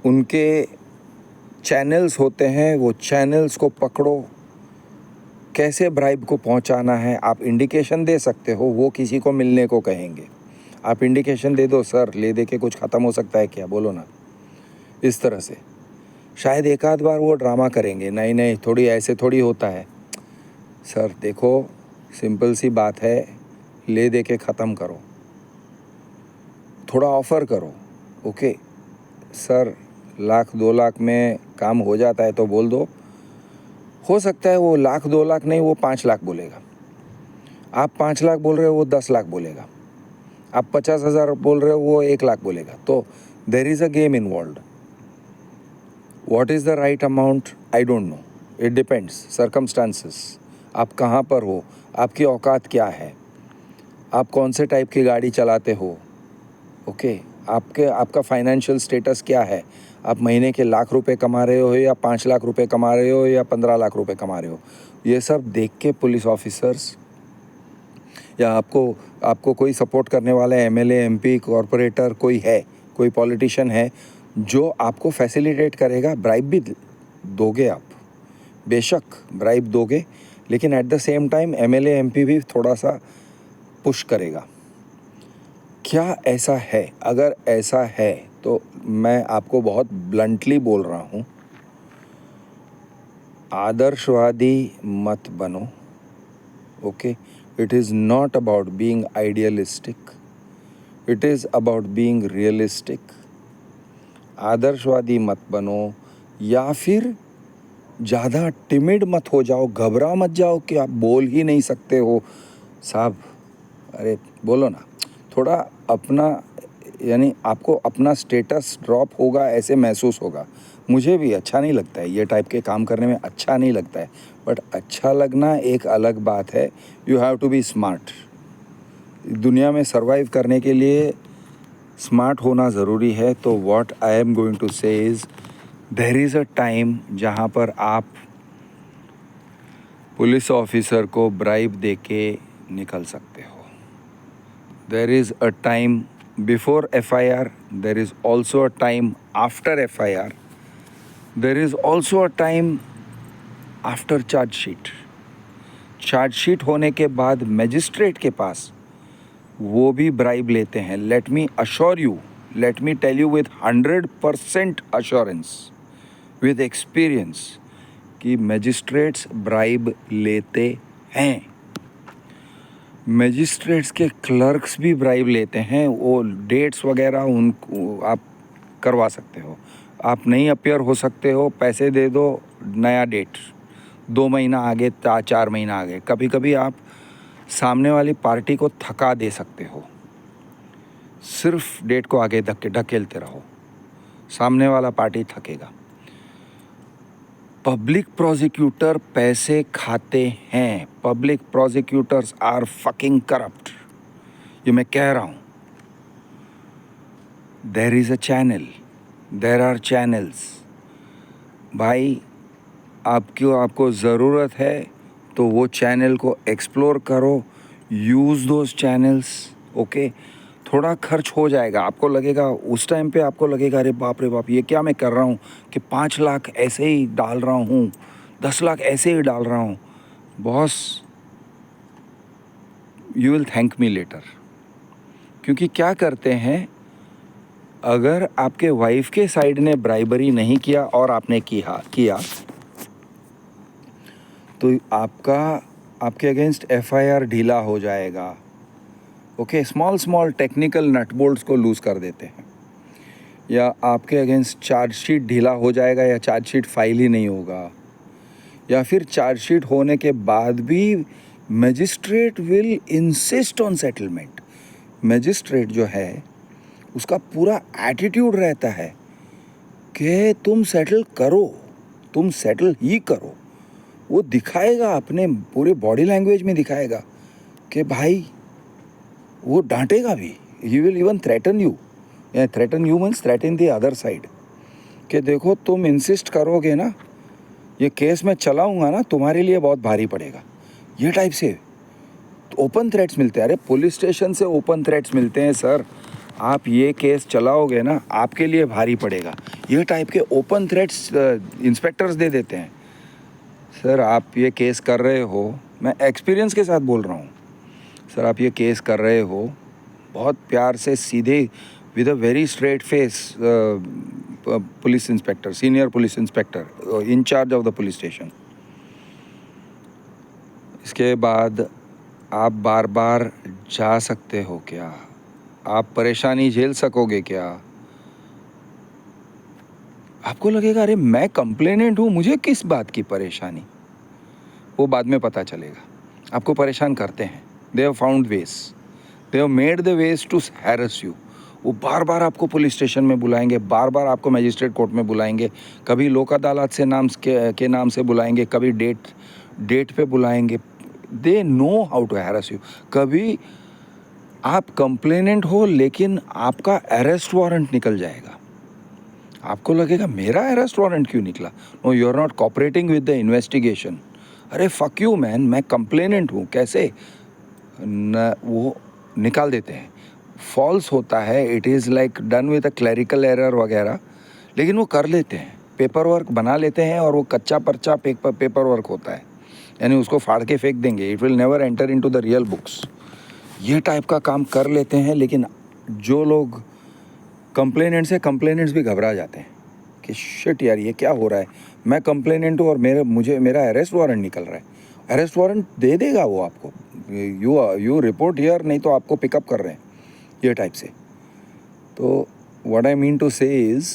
उनके चैनल्स होते हैं, वो चैनल्स को पकड़ो, कैसे ब्राइब को पहुंचाना है आप इंडिकेशन दे सकते हो। वो किसी को मिलने को कहेंगे, आप इंडिकेशन दे दो, सर ले दे के कुछ ख़त्म हो सकता है क्या, बोलो ना, इस तरह से। शायद एक आध बार वो ड्रामा करेंगे, नहीं नहीं थोड़ी ऐसे थोड़ी होता है, सर देखो सिंपल सी बात है, ले दे के ख़त्म करो, थोड़ा ऑफ़र करो, ओके सर 1 लाख 2 लाख में काम हो जाता है तो बोल दो। हो सकता है वो 1 लाख 2 लाख नहीं, वो 5 लाख बोलेगा। आप 5 लाख बोल रहे हो, वो 10 लाख बोलेगा। आप 50,000 बोल रहे हो, वो 1 लाख बोलेगा। तो there is a game involve. What is the right amount, I don't know, it depends circumstances. आप कहाँ पर हो, आपकी औकात क्या है, आप कौन से टाइप की गाड़ी चलाते हो, ओके, आपका फाइनेंशियल स्टेटस क्या है, आप महीने के 1 लाख रुपए कमा रहे हो या 5 लाख रुपए कमा रहे हो या 15 लाख रुपए कमा रहे हो। ये सब देख के पुलिस ऑफिसर्स, या आपको कोई सपोर्ट करने वाला एमएलए एमपी कॉरपोरेटर कोई है, कोई पॉलिटिशियन है जो आपको फैसिलिटेट करेगा, ब्राइब भी दोगे आप, बेशक ब्राइब दोगे, लेकिन eight the same time MLA MP भी थोड़ा सा पुश करेगा। क्या ऐसा है? अगर ऐसा है तो मैं आपको बहुत ब्लंटली बोल रहा हूँ, आदर्शवादी मत बनो, okay. It is not about being idealistic, it is about being realistic. आदर्शवादी मत बनो, या फिर ज़्यादा टिमिड मत हो जाओ, घबरा मत जाओ कि आप बोल ही नहीं सकते हो। साहब अरे बोलो ना, थोड़ा अपना, यानी आपको अपना स्टेटस ड्रॉप होगा ऐसे महसूस होगा। मुझे भी अच्छा नहीं लगता है, ये टाइप के काम करने में अच्छा नहीं लगता है, बट अच्छा लगना एक अलग बात है। You have to be smart. दुनिया में सर्वाइव करने के लिए स्मार्ट होना ज़रूरी है। तो what I am going to say is, there is a time जहाँ पर आप पुलिस ऑफिसर को ब्राइब दे के निकल सकते हो। There is a time before FIR, there is also a time after FIR, there is also a time after chargesheet. Chargesheet होने के बाद मजिस्ट्रेट के पास वो भी ब्राइब लेते हैं। Let me assure you, let me tell you with 100% assurance, with experience, कि मजिस्ट्रेट्स ब्राइब लेते हैं। मजिस्ट्रेट्स के क्लर्क्स भी ब्राइब लेते हैं। वो डेट्स वगैरह उनको आप करवा सकते हो। आप नहीं अपीयर हो सकते हो, पैसे दे दो, नया डेट 2 महीना आगे, 4 महीना आगे। कभी कभी आप सामने वाली पार्टी को थका दे सकते हो, सिर्फ डेट को आगे ढकेलते रहो, सामने वाला पार्टी थकेगा। पब्लिक प्रोसिक्यूटर पैसे खाते हैं। Public prosecutors are fucking corrupt, ये मैं कह रहा हूँ। There is a channel, there are channels. भाई आपको ज़रूरत है तो वो चैनल को एक्सप्लोर करो, यूज़ दोज चैनल्स, ओके। थोड़ा खर्च हो जाएगा, आपको लगेगा उस टाइम पे, आपको लगेगा अरे बाप रे बाप, ये क्या मैं कर रहा हूँ कि 5 लाख ऐसे ही डाल रहा हूँ, 10 लाख ऐसे ही डाल रहा हूँ। Boss, you will thank me later. क्योंकि क्या करते हैं, अगर आपके वाइफ के साइड ने ब्राइबरी नहीं किया और आपने किया तो आपके अगेंस्ट एफआईआर ढीला हो जाएगा। Okay, small technical nut bolts को लूज़ कर देते हैं, या आपके अगेंस्ट चार्जशीट ढीला हो जाएगा, या चार्जशीट फाइल ही नहीं होगा, या फिर चार्जशीट होने के बाद भी magistrate will insist on settlement. Magistrate जो है उसका पूरा एटीट्यूड रहता है कि तुम सेटल करो, तुम सेटल ही करो। वो दिखाएगा, अपने पूरे बॉडी लैंग्वेज में दिखाएगा कि भाई, वो डांटेगा भी। He will even threaten you, या threaten you means threaten the other side, कि देखो तुम इंसिस्ट करोगे ना, ये केस मैं चलाऊंगा ना, तुम्हारे लिए बहुत भारी पड़ेगा। ये टाइप से ओपन थ्रेट्स मिलते हैं। अरे पुलिस स्टेशन से ओपन थ्रेट्स मिलते हैं, सर आप ये केस चलाओगे ना, आपके लिए भारी पड़ेगा। ये टाइप के ओपन थ्रेट्स इंस्पेक्टर्स दे देते हैं। सर आप ये केस कर रहे हो, मैं एक्सपीरियंस के साथ बोल रहा हूँ, सर आप ये केस कर रहे हो, बहुत प्यार से सीधे with a very straight face, police inspector, senior police inspector, incharge of the police station. इसके बाद आप बार बार जा सकते हो क्या? आप परेशानी झेल सकोगे क्या? आपको लगेगा अरे मैं कंप्लेनेंट हूँ, मुझे किस बात की परेशानी? वो बाद में पता चलेगा। आपको परेशान करते हैं, they have found ways, they have made the ways to harass you. वो बार बार आपको पुलिस स्टेशन में बुलाएंगे, बार बार आपको मजिस्ट्रेट कोर्ट में बुलाएंगे, कभी लोक अदालत से के नाम से बुलाएंगे, कभी डेट पे बुलाएंगे। They know how to harass you. कभी आप कंप्लेनेंट हो लेकिन आपका अरेस्ट वारंट निकल जाएगा, आपको लगेगा मेरा अरेस्ट वारंट क्यों निकला? No, you are not cooperating with the investigation. अरे फक यू मैन, मैं कंप्लेनेंट हूँ, कैसे न, वो निकाल देते हैं। फॉल्स होता है, it is like done with a clerical error वगैरह, लेकिन वो कर लेते हैं, पेपर वर्क बना लेते हैं, और वो कच्चा पर्चा पेपर वर्क होता है, यानी उसको फाड़ के फेंक देंगे, it will never enter into the real books. ये टाइप का काम कर लेते हैं। लेकिन जो लोग कंप्लेनेंट्स भी घबरा जाते हैं कि शिट यार, ये क्या हो रहा है, मैं कंप्लेनेंट हूँ और मेरा अरेस्ट वारंट निकल रहा है। अरेस्ट वारंट दे देगा वो आपको, यू रिपोर्ट हियर, नहीं तो आपको पिकअप कर रहे हैं, ये टाइप से। तो what I mean to say is,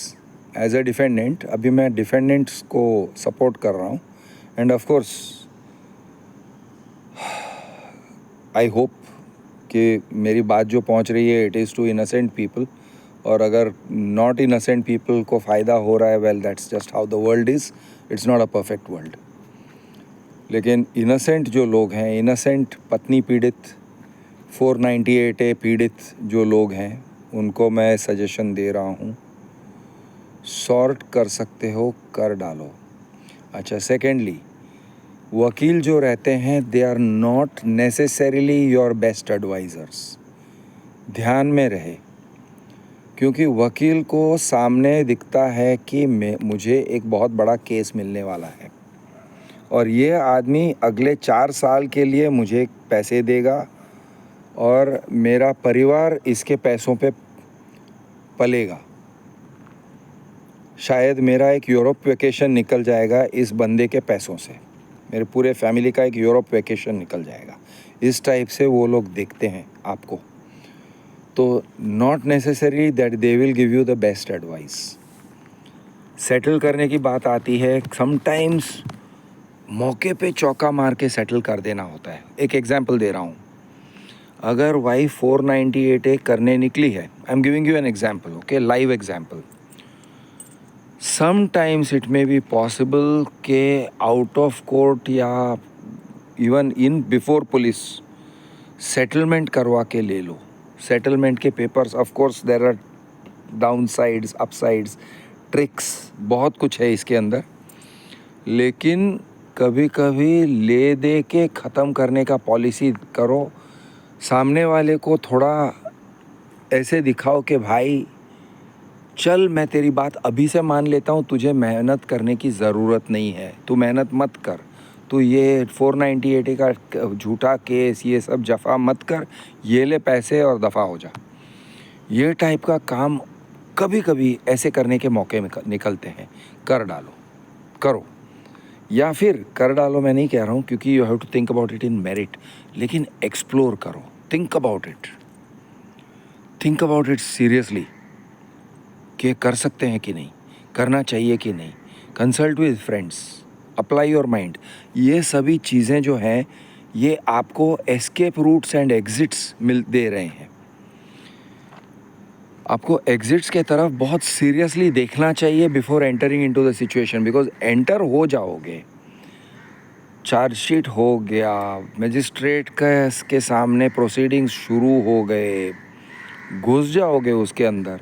as a defendant, अभी मैं डिफेंडेंट्स को सपोर्ट कर रहा हूँ, and of course I hope कि मेरी बात जो पहुंच रही है, it is to innocent people, और अगर नॉट इनोसेंट पीपल को फ़ायदा हो रहा है, well that's just how the world is, it's not a perfect world. लेकिन इनोसेंट जो लोग हैं, इनोसेंट पत्नी पीड़ित, 498A पीड़ित जो लोग हैं, उनको मैं सजेशन दे रहा हूँ, सॉर्ट कर सकते हो, कर डालो। अच्छा, सेकेंडली, वकील जो रहते हैं, they are not necessarily your best advisers. ध्यान में रहे, क्योंकि वकील को सामने दिखता है कि मुझे एक बहुत बड़ा केस मिलने वाला है, और ये आदमी अगले 4 साल के लिए मुझे पैसे देगा, और मेरा परिवार इसके पैसों पे पलेगा। शायद मेरा एक यूरोप वेकेशन निकल जाएगा इस बंदे के पैसों से, मेरे पूरे फैमिली का एक यूरोप वेकेशन निकल जाएगा। इस टाइप से वो लोग देखते हैं आपको। तो not necessary that they will give you the best advice. Settle करने की बात आती है, समटाइम्स मौके पे चौका मार के सेटल कर देना होता है। एक एग्जांपल दे रहा हूँ, अगर वाइफ 498A करने निकली है, I am giving you an example, okay, live example. Sometimes it may be possible के आउट ऑफ कोर्ट या even in before police settlement करवा के ले लो। सेटलमेंट के papers, of course there are down sides, up sides, tricks, बहुत कुछ है इसके अंदर, लेकिन कभी कभी ले दे के ख़त्म करने का पॉलिसी करो। सामने वाले को थोड़ा ऐसे दिखाओ कि भाई चल मैं तेरी बात अभी से मान लेता हूँ, तुझे मेहनत करने की ज़रूरत नहीं है, तू मेहनत मत कर, तू ये 490 का झूठा केस ये सब जफ़ा मत कर, ये ले पैसे और दफ़ा हो जा। ये टाइप का काम कभी कभी ऐसे करने के मौके निकलते हैं, कर डालो, करो। या फिर कर डालो मैं नहीं कह रहा हूँ, क्योंकि you have to think about it in merit, लेकिन एक्सप्लोर करो, थिंक अबाउट इट सीरियसली कि कर सकते हैं कि नहीं, करना चाहिए कि नहीं, consult with friends, apply your mind. ये सभी चीज़ें जो हैं ये आपको एस्केप रूट्स एंड एग्जिट्स दे रहे हैं। आपको एग्जिट्स के तरफ बहुत सीरियसली देखना चाहिए before entering into the situation, because enter हो जाओगे, चार्जशीट हो गया, मजिस्ट्रेट के सामने प्रोसीडिंग्स शुरू हो गए, घुस जाओगे उसके अंदर,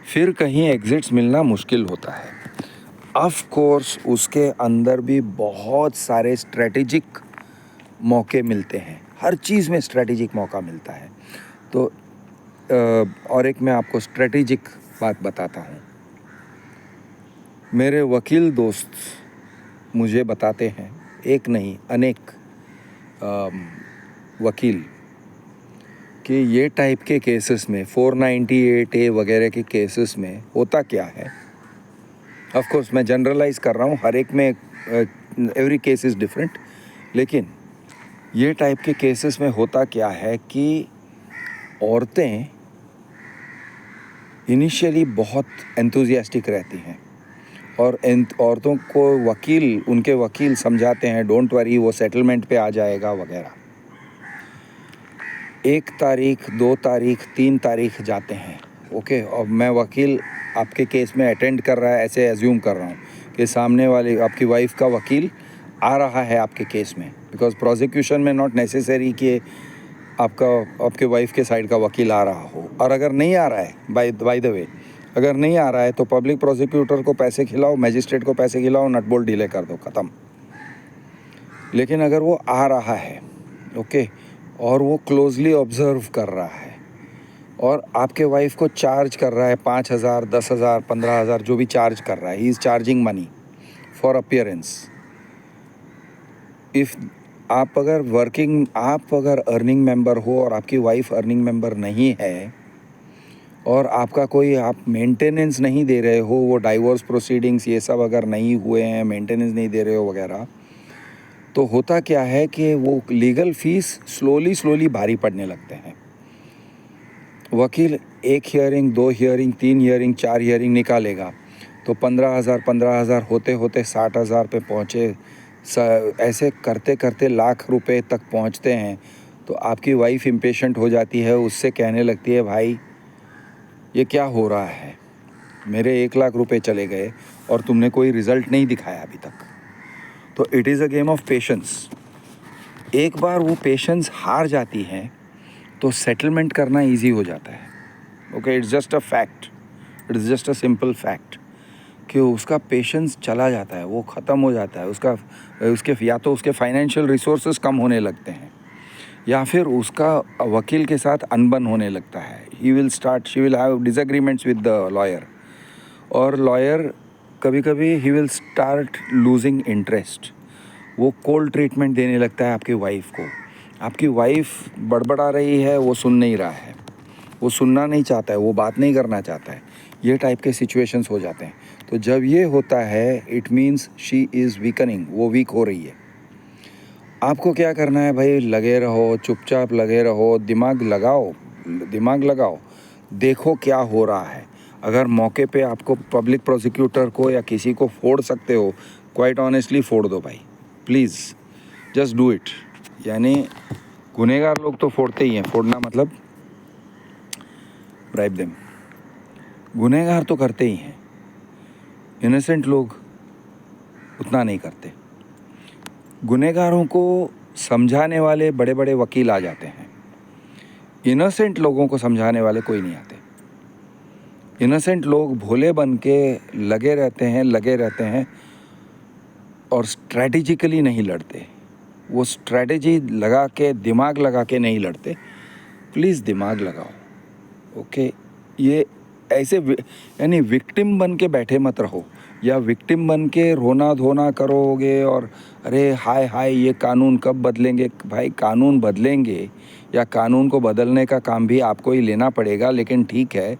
फिर कहीं एग्जिट्स मिलना मुश्किल होता है। ऑफ कोर्स उसके अंदर भी बहुत सारे स्ट्रेटेजिक मौके मिलते हैं, हर चीज़ में स्ट्रेटेजिक मौका मिलता है। तो और एक मैं आपको स्ट्रेटेजिक बात बताता हूँ। मेरे वकील दोस्त मुझे बताते हैं, एक नहीं अनेक वकील, कि ये टाइप के केसेस में 498A वगैरह के केसेस में होता क्या है। ऑफ कोर्स मैं जनरलाइज कर रहा हूँ, हर एक में एवरी केस इज़ डिफरेंट, लेकिन ये टाइप के केसेस में होता क्या है कि औरतें इनिशियली बहुत एंथुजियास्टिक रहती हैं और औरतों को उनके वकील समझाते हैं डोंट वरी वो सेटलमेंट पे आ जाएगा वगैरह। 1 तारीख 2 तारीख 3 तारीख जाते हैं, ओके, और मैं वकील आपके केस में अटेंड कर रहा है, ऐसे एज्यूम कर रहा हूँ कि सामने वाले आपकी वाइफ का वकील आ रहा है आपके केस में, बिकॉज प्रोसिक्यूशन में नॉट नेसेसरी कि आपके वाइफ के साइड का वकील आ रहा हो, और अगर नहीं आ रहा है बाय द वे अगर नहीं आ रहा है तो पब्लिक प्रोसिक्यूटर को पैसे खिलाओ, मैजिस्ट्रेट को पैसे खिलाओ, नट बोल्ट डिले कर दो, ख़त्म। लेकिन अगर वो आ रहा है, ओके, और वो क्लोजली ऑब्जर्व कर रहा है और आपके वाइफ को चार्ज कर रहा है 5,000, 10,000, 15,000 जो भी चार्ज कर रहा है, he is charging money for appearance. If आप अगर अर्निंग मेंबर हो और आपकी वाइफ अर्निंग मेंबर नहीं है और आपका कोई आप मेंटेनेंस नहीं दे रहे हो, वो डाइवोर्स प्रोसीडिंग्स ये सब अगर नहीं हुए हैं, मेंटेनेंस नहीं दे रहे हो वगैरह, तो होता क्या है कि वो लीगल फीस स्लोली भारी पड़ने लगते हैं। वकील 1 हियरिंग, 2 हियरिंग, 3 हियरिंग, 4 हियरिंग निकालेगा तो 15,000 होते होते 60,000 पे पहुँचे, ऐसे करते करते लाख रुपए तक पहुँचते हैं। तो आपकी वाइफ इम्पेशेंट हो जाती है, उससे कहने लगती है भाई ये क्या हो रहा है, मेरे 1 लाख रुपए चले गए और तुमने कोई रिज़ल्ट नहीं दिखाया अभी तक। तो it is a game of patience. एक बार वो पेशेंस हार जाती हैं तो सेटलमेंट करना इजी हो जाता है, okay, it's just a fact, it is just a simple fact कि उसका पेशेंस चला जाता है, वो ख़त्म हो जाता है, उसके या तो उसके फाइनेंशियल रिसोर्सेज कम होने लगते हैं या फिर उसका वकील के साथ अनबन होने लगता है। She will have disagreements with the lawyer, और लॉयर कभी कभी he will start losing interest, वो कोल्ड ट्रीटमेंट देने लगता है आपकी वाइफ को। आपकी वाइफ बड़बड़ा रही है, वो सुन नहीं रहा है, वो सुनना नहीं चाहता है, वो बात नहीं करना चाहता है, ये टाइप के सिचुएशंस हो जाते हैं। तो जब ये होता है it means she is weakening, वो वीक हो रही है। आपको क्या करना है भाई, लगे रहो, चुपचाप लगे रहो, दिमाग लगाओ, देखो क्या हो रहा है। अगर मौके पे आपको पब्लिक प्रोसिक्यूटर को या किसी को फोड़ सकते हो, क्वाइट ऑनेस्टली फोड़ दो भाई, प्लीज़ जस्ट डू इट। यानी गुनहगार लोग तो फोड़ते ही हैं, फोड़ना मतलब ब्राइब देम, गुनहगार तो करते ही हैं, इनोसेंट लोग उतना नहीं करते। गुनहगारों को समझाने वाले बड़े बड़े वकील आ जाते हैं, इनोसेंट लोगों को समझाने वाले कोई नहीं आते। इनोसेंट लोग भोले बन के लगे रहते हैं और स्ट्रैटेजिकली नहीं लड़ते, वो स्ट्रैटेजी लगा के दिमाग लगा के नहीं लड़ते। प्लीज़ दिमाग लगाओ, ओके, ये ऐसे यानी विक्टिम बन के बैठे मत रहो, या विक्टिम बन के रोना धोना करोगे और अरे हाय हाय ये कानून कब बदलेंगे। भाई कानून बदलेंगे या कानून को बदलने का काम भी आपको ही लेना पड़ेगा, लेकिन ठीक है,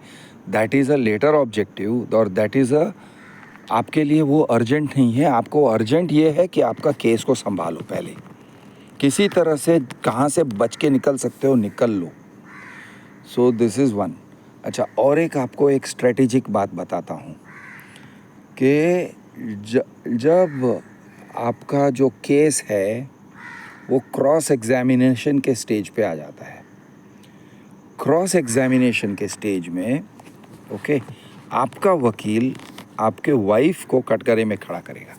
that is a later objective और दैट इज़ अ, आपके लिए वो अर्जेंट नहीं है। आपको अर्जेंट ये है कि आपका केस को संभालो, पहले किसी तरह से कहाँ से बच के निकल सकते हो निकल लो। So this is one. अच्छा, और एक आपको एक स्ट्रेटेजिक बात बताता हूँ कि जब आपका जो केस है वो क्रॉस एग्जामिनेशन के स्टेज पे आ जाता है, क्रॉस एग्जामिनेशन के स्टेज में ओके, आपका वकील आपके वाइफ को कटघरे में खड़ा करेगा।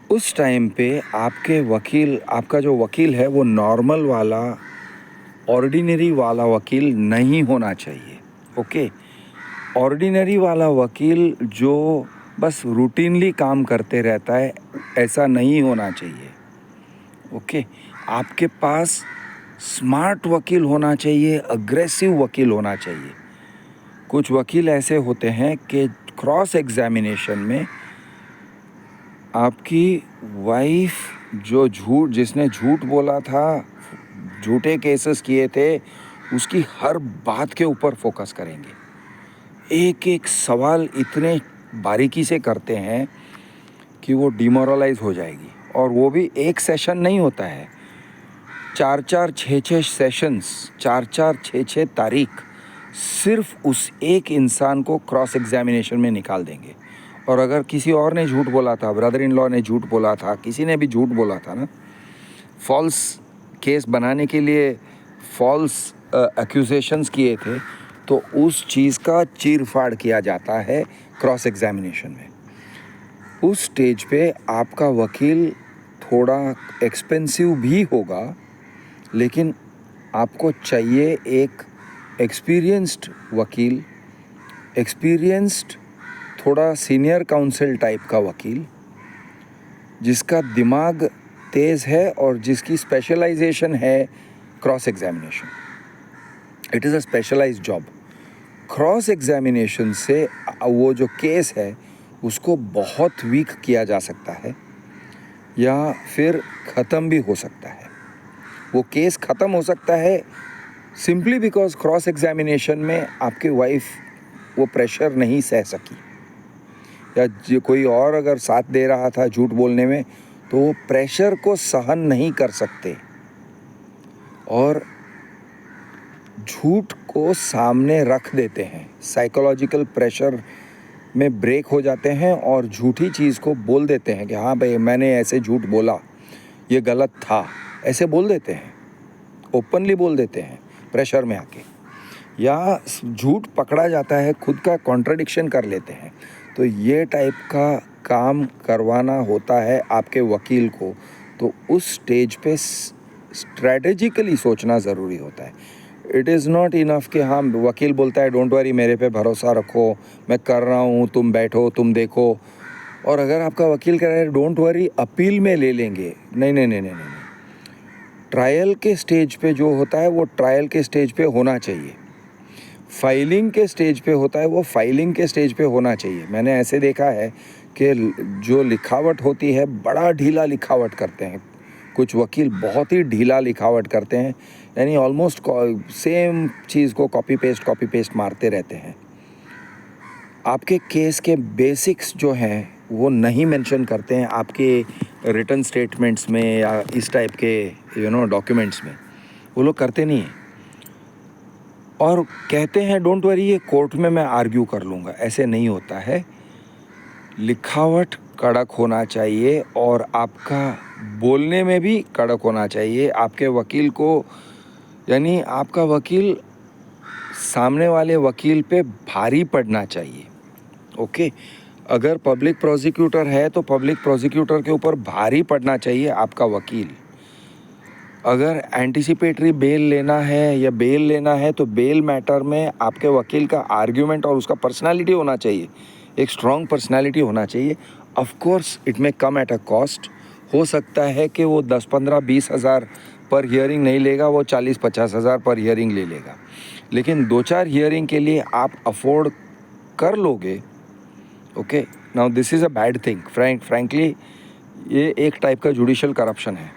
उस टाइम पे आपके वकील, आपका जो वकील है वो नॉर्मल वाला ऑर्डिनरी वाला वकील नहीं होना चाहिए। ओके, ऑर्डिनरी वाला वकील जो बस रूटीनली काम करते रहता है, ऐसा नहीं होना चाहिए। ओके, आपके पास स्मार्ट वकील होना चाहिए, अग्रेसिव वकील होना चाहिए। कुछ वकील ऐसे होते हैं कि क्रॉस एग्जामिनेशन में आपकी वाइफ जिसने झूठ बोला था, झूठे केसेस किए थे, उसकी हर बात के ऊपर फोकस करेंगे। एक एक सवाल इतने बारीकी से करते हैं कि वो डिमोरलाइज हो जाएगी। और वो भी एक सेशन नहीं होता है, 4-4, 6-6 सेशंस, 4-4, 6-6 तारीख सिर्फ उस एक इंसान को क्रॉस एग्जामिनेशन में निकाल देंगे। और अगर किसी और ने झूठ बोला था, ब्रदर इन लॉ ने झूठ बोला था, किसी ने भी झूठ बोला था ना, फॉल्स केस बनाने के लिए फॉल्स एक्यूजेशंस किए थे, तो उस चीज़ का चीर फाड़ किया जाता है क्रॉस एग्जामिनेशन में। उस स्टेज पे आपका वकील थोड़ा एक्सपेंसिव भी होगा, लेकिन आपको चाहिए एक एक्सपीरियंस्ड वकील, एक्सपीरियंस्ड थोड़ा सीनियर काउंसिल टाइप का वकील, जिसका दिमाग तेज़ है और जिसकी स्पेशलाइजेशन है cross examination. It is a specialised job. Cross examination से वो जो केस है उसको बहुत वीक किया जा सकता है या फिर ख़त्म भी हो सकता है। वो केस ख़त्म हो सकता है सिंपली बिकॉज क्रॉस एग्जामिनेशन में आपकी वाइफ वो प्रेशर नहीं सह सकी, या कोई और अगर साथ दे रहा था झूठ बोलने में, तो वो प्रेशर को सहन नहीं कर सकते और झूठ को सामने रख देते हैं। साइकोलॉजिकल प्रेशर में ब्रेक हो जाते हैं और झूठी चीज़ को बोल देते हैं कि हाँ भाई मैंने ऐसे झूठ बोला, ये गलत था, ऐसे बोल देते हैं, ओपनली बोल देते हैं प्रेशर में आके, या झूठ पकड़ा जाता है, खुद का कॉन्ट्रडिक्शन कर लेते हैं। तो ये टाइप का काम करवाना होता है आपके वकील को, तो उस स्टेज पे स्ट्रैटेजिकली सोचना ज़रूरी होता है। इट इज़ नॉट इनफ कि हाँ वकील बोलता है डोंट वरी, मेरे पे भरोसा रखो, मैं कर रहा हूँ, तुम बैठो तुम देखो, और अगर आपका वकील कह रहा है डोंट वरी अपील में ले लेंगे, नहीं नहीं नहीं नहीं नहीं। ट्रायल के स्टेज पे जो होता है वो ट्रायल के स्टेज पे होना चाहिए, फाइलिंग के स्टेज पे होता है वो फाइलिंग के स्टेज पे होना चाहिए। मैंने ऐसे देखा है कि जो लिखावट होती है बड़ा ढीला लिखावट करते हैं, कुछ वकील बहुत ही ढीला लिखावट करते हैं, यानी ऑलमोस्ट सेम चीज़ को कॉपी पेस्ट मारते रहते हैं। आपके केस के बेसिक्स जो हैं वो नहीं मेंशन करते हैं आपके रिटन स्टेटमेंट्स में या इस टाइप के डॉक्यूमेंट्स में, वो लोग करते नहीं हैं और कहते हैं डोंट वरी ये कोर्ट में मैं आर्ग्यू कर लूँगा। ऐसे नहीं होता है। लिखावट कड़क होना चाहिए और आपका बोलने में भी कड़क होना चाहिए। आपके वकील को, यानी आपका वकील सामने वाले वकील पे भारी पड़ना चाहिए। ओके, अगर पब्लिक प्रोसिक्यूटर है तो पब्लिक प्रोसिक्यूटर के ऊपर भारी पड़ना चाहिए आपका वकील। अगर एंटिसिपेटरी बेल लेना है या बेल लेना है तो बेल मैटर में आपके वकील का आर्ग्यूमेंट और उसका पर्सनालिटी होना चाहिए, एक स्ट्रॉन्ग पर्सनालिटी होना चाहिए। Of course it may come at a cost, हो सकता है कि वो 10-15-20 हज़ार पर हियरिंग नहीं लेगा, वो 40-50 हज़ार पर हियरिंग ले लेगा। लेकिन 2-4 हियरिंग के लिए आप अफोर्ड कर लोगे, okay. Now this is a bad thing, frankly ये एक टाइप का जुडिशल करप्शन है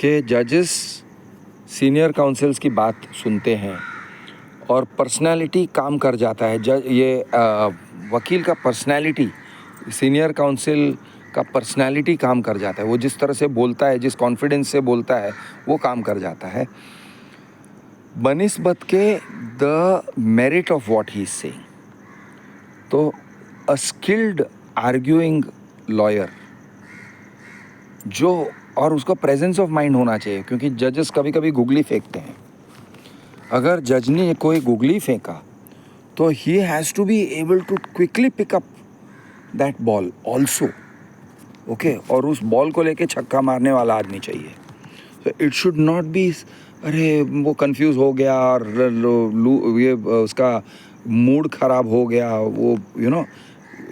कि जजेस सीनियर काउंसिल्स की बात सुनते हैं और पर्सनालिटी काम कर जाता है। वकील का पर्सनालिटी, सीनियर काउंसिल का पर्सनालिटी काम कर जाता है। वो जिस तरह से बोलता है, जिस कॉन्फिडेंस से बोलता है, वो काम कर जाता है बनिस्बत के the merit of what he is saying. तो अ स्किल्ड आर्ग्यूइंग लॉयर जो, और उसका प्रेजेंस ऑफ माइंड होना चाहिए, क्योंकि जजेस कभी कभी गुगली फेंकते हैं। अगर जज ने कोई गुगली फेंका तो he has to be able to quickly pick up that ball also, okay. और उस बॉल को लेके छक्का मारने वाला आदमी चाहिए। तो इट शुड नॉट बी अरे वो कंफ्यूज हो गया और ये उसका मूड खराब हो गया, वो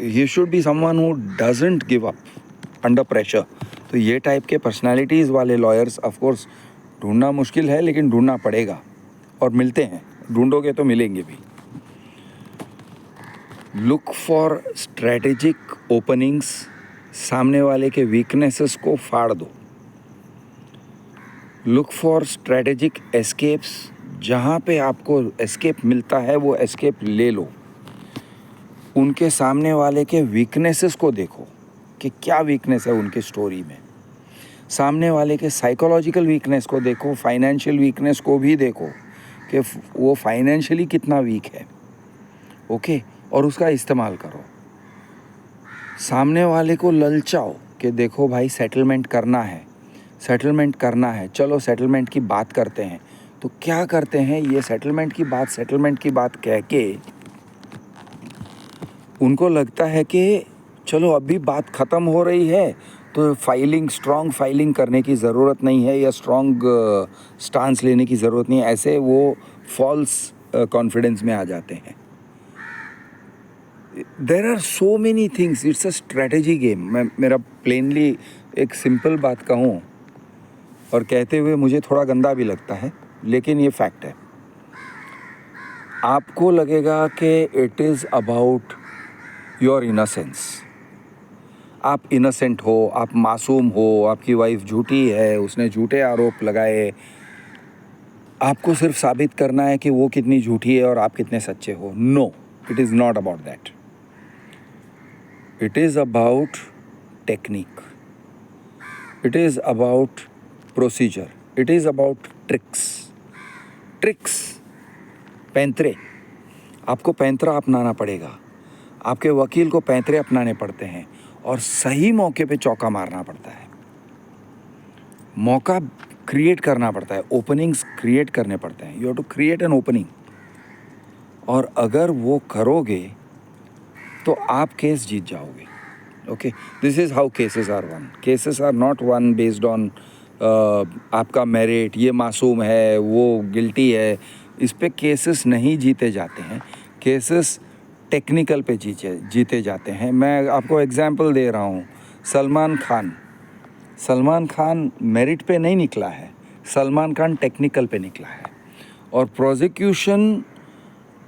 he should be someone who doesn't give up under pressure. तो ये टाइप के पर्सनालिटीज़ वाले लॉयर्स ऑफ कोर्स ढूंढना मुश्किल है, लेकिन ढूंढना पड़ेगा और मिलते हैं, ढूंढोगे तो मिलेंगे भी। लुक फॉर स्ट्रेटेजिक ओपनिंग्स, सामने वाले के वीकनेसेस को फाड़ दो। लुक फॉर स्ट्रेटेजिक एस्केप्स, जहाँ पे आपको एस्केप मिलता है वो एस्केप ले लो। उनके सामने वाले के वीकनेसेस को देखो कि क्या वीकनेस है उनके स्टोरी में। सामने वाले के साइकोलॉजिकल वीकनेस को देखो, फाइनेंशियल वीकनेस को भी देखो कि वो फाइनेंशियली कितना वीक है, ओके। और उसका इस्तेमाल करो। सामने वाले को ललचाओ कि देखो भाई सेटलमेंट करना है, चलो सेटलमेंट की बात करते हैं। तो क्या करते हैं, ये सेटलमेंट की बात कह के उनको लगता है कि चलो अभी बात ख़त्म हो रही है तो स्ट्रॉन्ग फाइलिंग करने की ज़रूरत नहीं है या स्ट्रॉन्ग स्टांस लेने की ज़रूरत नहीं है। ऐसे वो फॉल्स कॉन्फिडेंस में आ जाते हैं। There are so many things, it's a strategy game. मैं मेरा प्लेनली एक सिंपल बात कहूँ और कहते हुए मुझे थोड़ा गंदा भी लगता है, लेकिन ये फैक्ट है। आपको लगेगा कि it is about your innocence, आप इनोसेंट हो, आप मासूम हो, आपकी वाइफ झूठी है, उसने झूठे आरोप लगाए, आपको सिर्फ साबित करना है कि वो कितनी झूठी है और आप कितने सच्चे हो। No, it is not about that. It is about technique, it is about procedure, it is about tricks, पैंतरे। आपको पैंतरा अपनाना पड़ेगा, आपके वकील को पैंतरे अपनाने पड़ते हैं और सही मौके पे चौका मारना पड़ता है, मौका क्रिएट करना पड़ता है, ओपनिंग्स क्रिएट करने पड़ते हैं। You have to create an opening, और अगर वो करोगे तो आप केस जीत जाओगे, okay. This is how cases are won. Cases are not won based on आपका मेरिट, ये मासूम है, वो गिल्टी है, इस पे केसेस नहीं जीते जाते हैं। केसेस टेक्निकल पे जीते जाते हैं। मैं आपको एग्जांपल दे रहा हूँ, सलमान खान मेरिट पे नहीं निकला है, सलमान खान टेक्निकल पे निकला है। और प्रोसिक्यूशन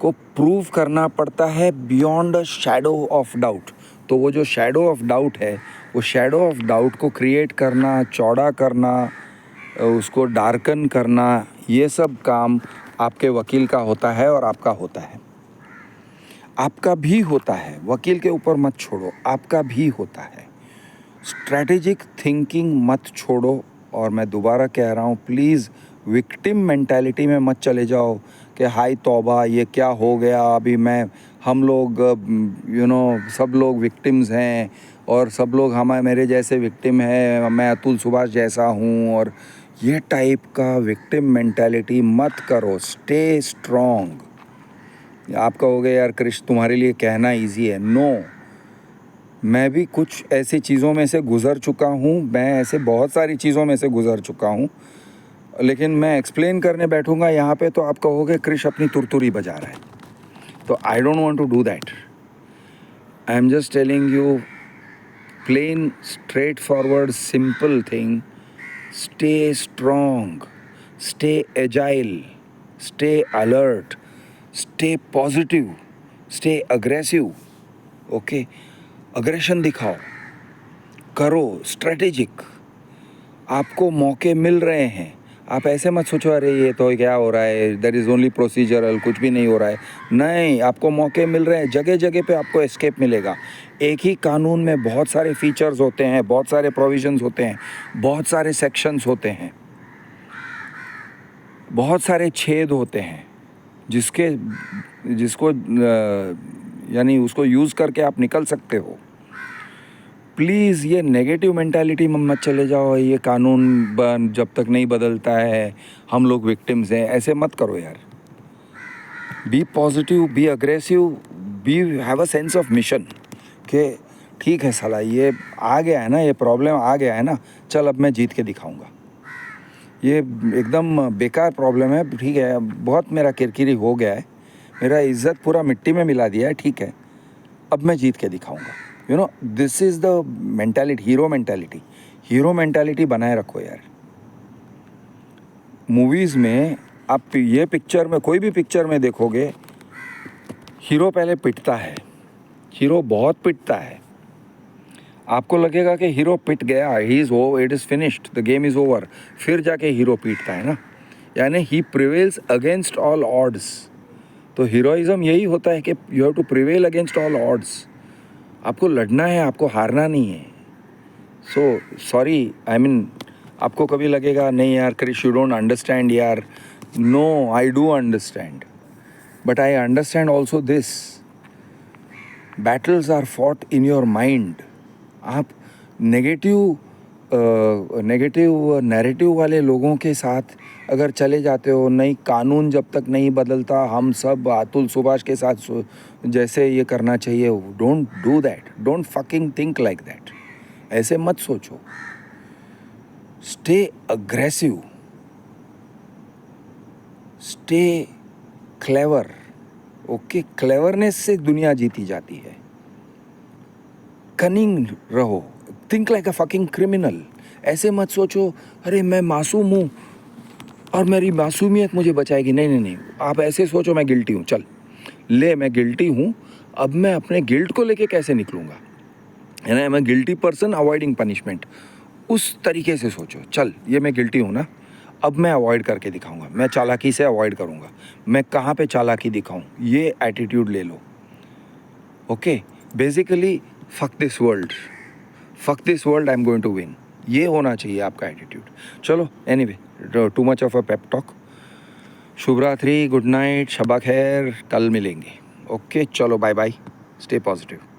को प्रूव करना पड़ता है beyond a shadow of doubt. तो वो जो शैडो ऑफ डाउट है, वो शैडो ऑफ डाउट को क्रिएट करना, चौड़ा करना, उसको डार्कन करना, ये सब काम आपके वकील का होता है और आपका होता है, आपका भी होता है। वकील के ऊपर मत छोड़ो, आपका भी होता है। स्ट्रैटेजिक थिंकिंग मत छोड़ो। और मैं दोबारा कह रहा हूँ, प्लीज़ विक्टिम मेंटालिटी में मत चले जाओ कि हाय तौबा ये क्या हो गया, अभी हम लोग सब लोग विक्टिम्स हैं और सब लोग मेरे जैसे विक्टिम हैं, मैं अतुल सुभाष जैसा हूँ, और ये टाइप का विक्टिम मेंटालिटी मत करो। Stay strong. आप कहोगे यार कृष तुम्हारे लिए कहना ईजी है। नो, मैं भी कुछ ऐसी चीज़ों में से गुज़र चुका हूँ, मैं ऐसे बहुत सारी चीज़ों में से गुज़र चुका हूँ, लेकिन मैं एक्सप्लेन करने बैठूँगा यहाँ पे तो आप कहोगे कृष अपनी तुरतुरी बजा रहा है। तो I don't want to do that. I am just telling you plain straightforward simple thing. stay strong, stay agile, stay alert, stay positive, stay aggressive. Okay, aggression दिखाओ, करो, स्ट्रेटेजिक. आपको मौके मिल रहे हैं. आप ऐसे मत सोचो अरे ये तो क्या हो रहा है, देयर इज़ ओनली प्रोसीजरल, कुछ भी नहीं हो रहा है. नहीं, आपको मौके मिल रहे हैं. जगह जगह पे आपको एस्केप मिलेगा. एक ही कानून में बहुत सारे फीचर्स होते हैं, बहुत सारे प्रोविजंस होते हैं, बहुत सारे सेक्शंस होते हैं, बहुत सारे छेद होते हैं, जिसको यानी उसको यूज़ करके आप निकल सकते हो. प्लीज़ ये नेगेटिव मेंटालिटी में मत चले जाओ. ये कानून जब तक नहीं बदलता है हम लोग विक्टिम्स हैं, ऐसे मत करो यार. Be positive, be aggressive, be have a sense of mission कि ठीक है साला, ये आ गया है ना, ये प्रॉब्लम आ गया है ना, चल अब मैं जीत के दिखाऊंगा. ये एकदम बेकार प्रॉब्लम है, ठीक है, बहुत मेरा किरकिरी हो गया है, मेरा इज़्ज़त पूरा मिट्टी में मिला दिया है, ठीक है, अब मैं जीत के दिखाऊंगा. You know, this is the mentality, hero mentality बनाए रखो यार. मूवीज़ में आप ये पिक्चर में, कोई भी पिक्चर में देखोगे, हीरो पहले पिटता है, हीरो बहुत पिटता है. आपको लगेगा कि हीरो पिट गया, it is finished, the game is over. फिर जाके हीरो पीटता है ना, यानी he prevails against all odds. तो हीरोइज़म यही होता है कि you have to prevail against all odds. आपको लड़ना है, आपको हारना नहीं है. सो सॉरी, आई मीन, आपको कभी लगेगा नहीं यार क्रिश यू डोंट अंडरस्टैंड यार. No, I do understand, but I understand also this, battles are fought in your mind. आप नेगेटिव नैरेटिव वाले लोगों के साथ अगर चले जाते हो, नहीं कानून जब तक नहीं बदलता हम सब अतुल सुभाष के साथ जैसे ये करना चाहिए, don't do that, don't fucking think like that. ऐसे मत सोचो. Stay aggressive, stay clever. Okay, cleverness से दुनिया जीती जाती है. कनिंग रहो, think like a fucking criminal. ऐसे मत सोचो अरे मैं मासूम हूँ और मेरी मासूमियत मुझे बचाएगी. नहीं नहीं नहीं, आप ऐसे सोचो मैं गिल्टी हूँ, चल ले मैं गिल्टी हूँ, अब मैं अपने गिल्ट को लेके कैसे निकलूँगा, है ना, मैं गिल्टी पर्सन अवॉइडिंग पनिशमेंट. उस तरीके से सोचो, चल ये मैं गिल्टी हूँ ना, अब मैं अवॉइड करके दिखाऊंगा, मैं चालाकी से अवॉइड करूँगा, मैं कहाँ पे चालाकी दिखाऊँ, ये एटीट्यूड ले लो. Okay, basically fuck this world, I am going to win, ये होना चाहिए आपका एटीट्यूड. चलो, anyway, too much of a pep talk. शुभ रात्रि, गुड नाइट, शबा खैर, कल मिलेंगे. ओके, चलो बाय बाय, स्टे पॉजिटिव.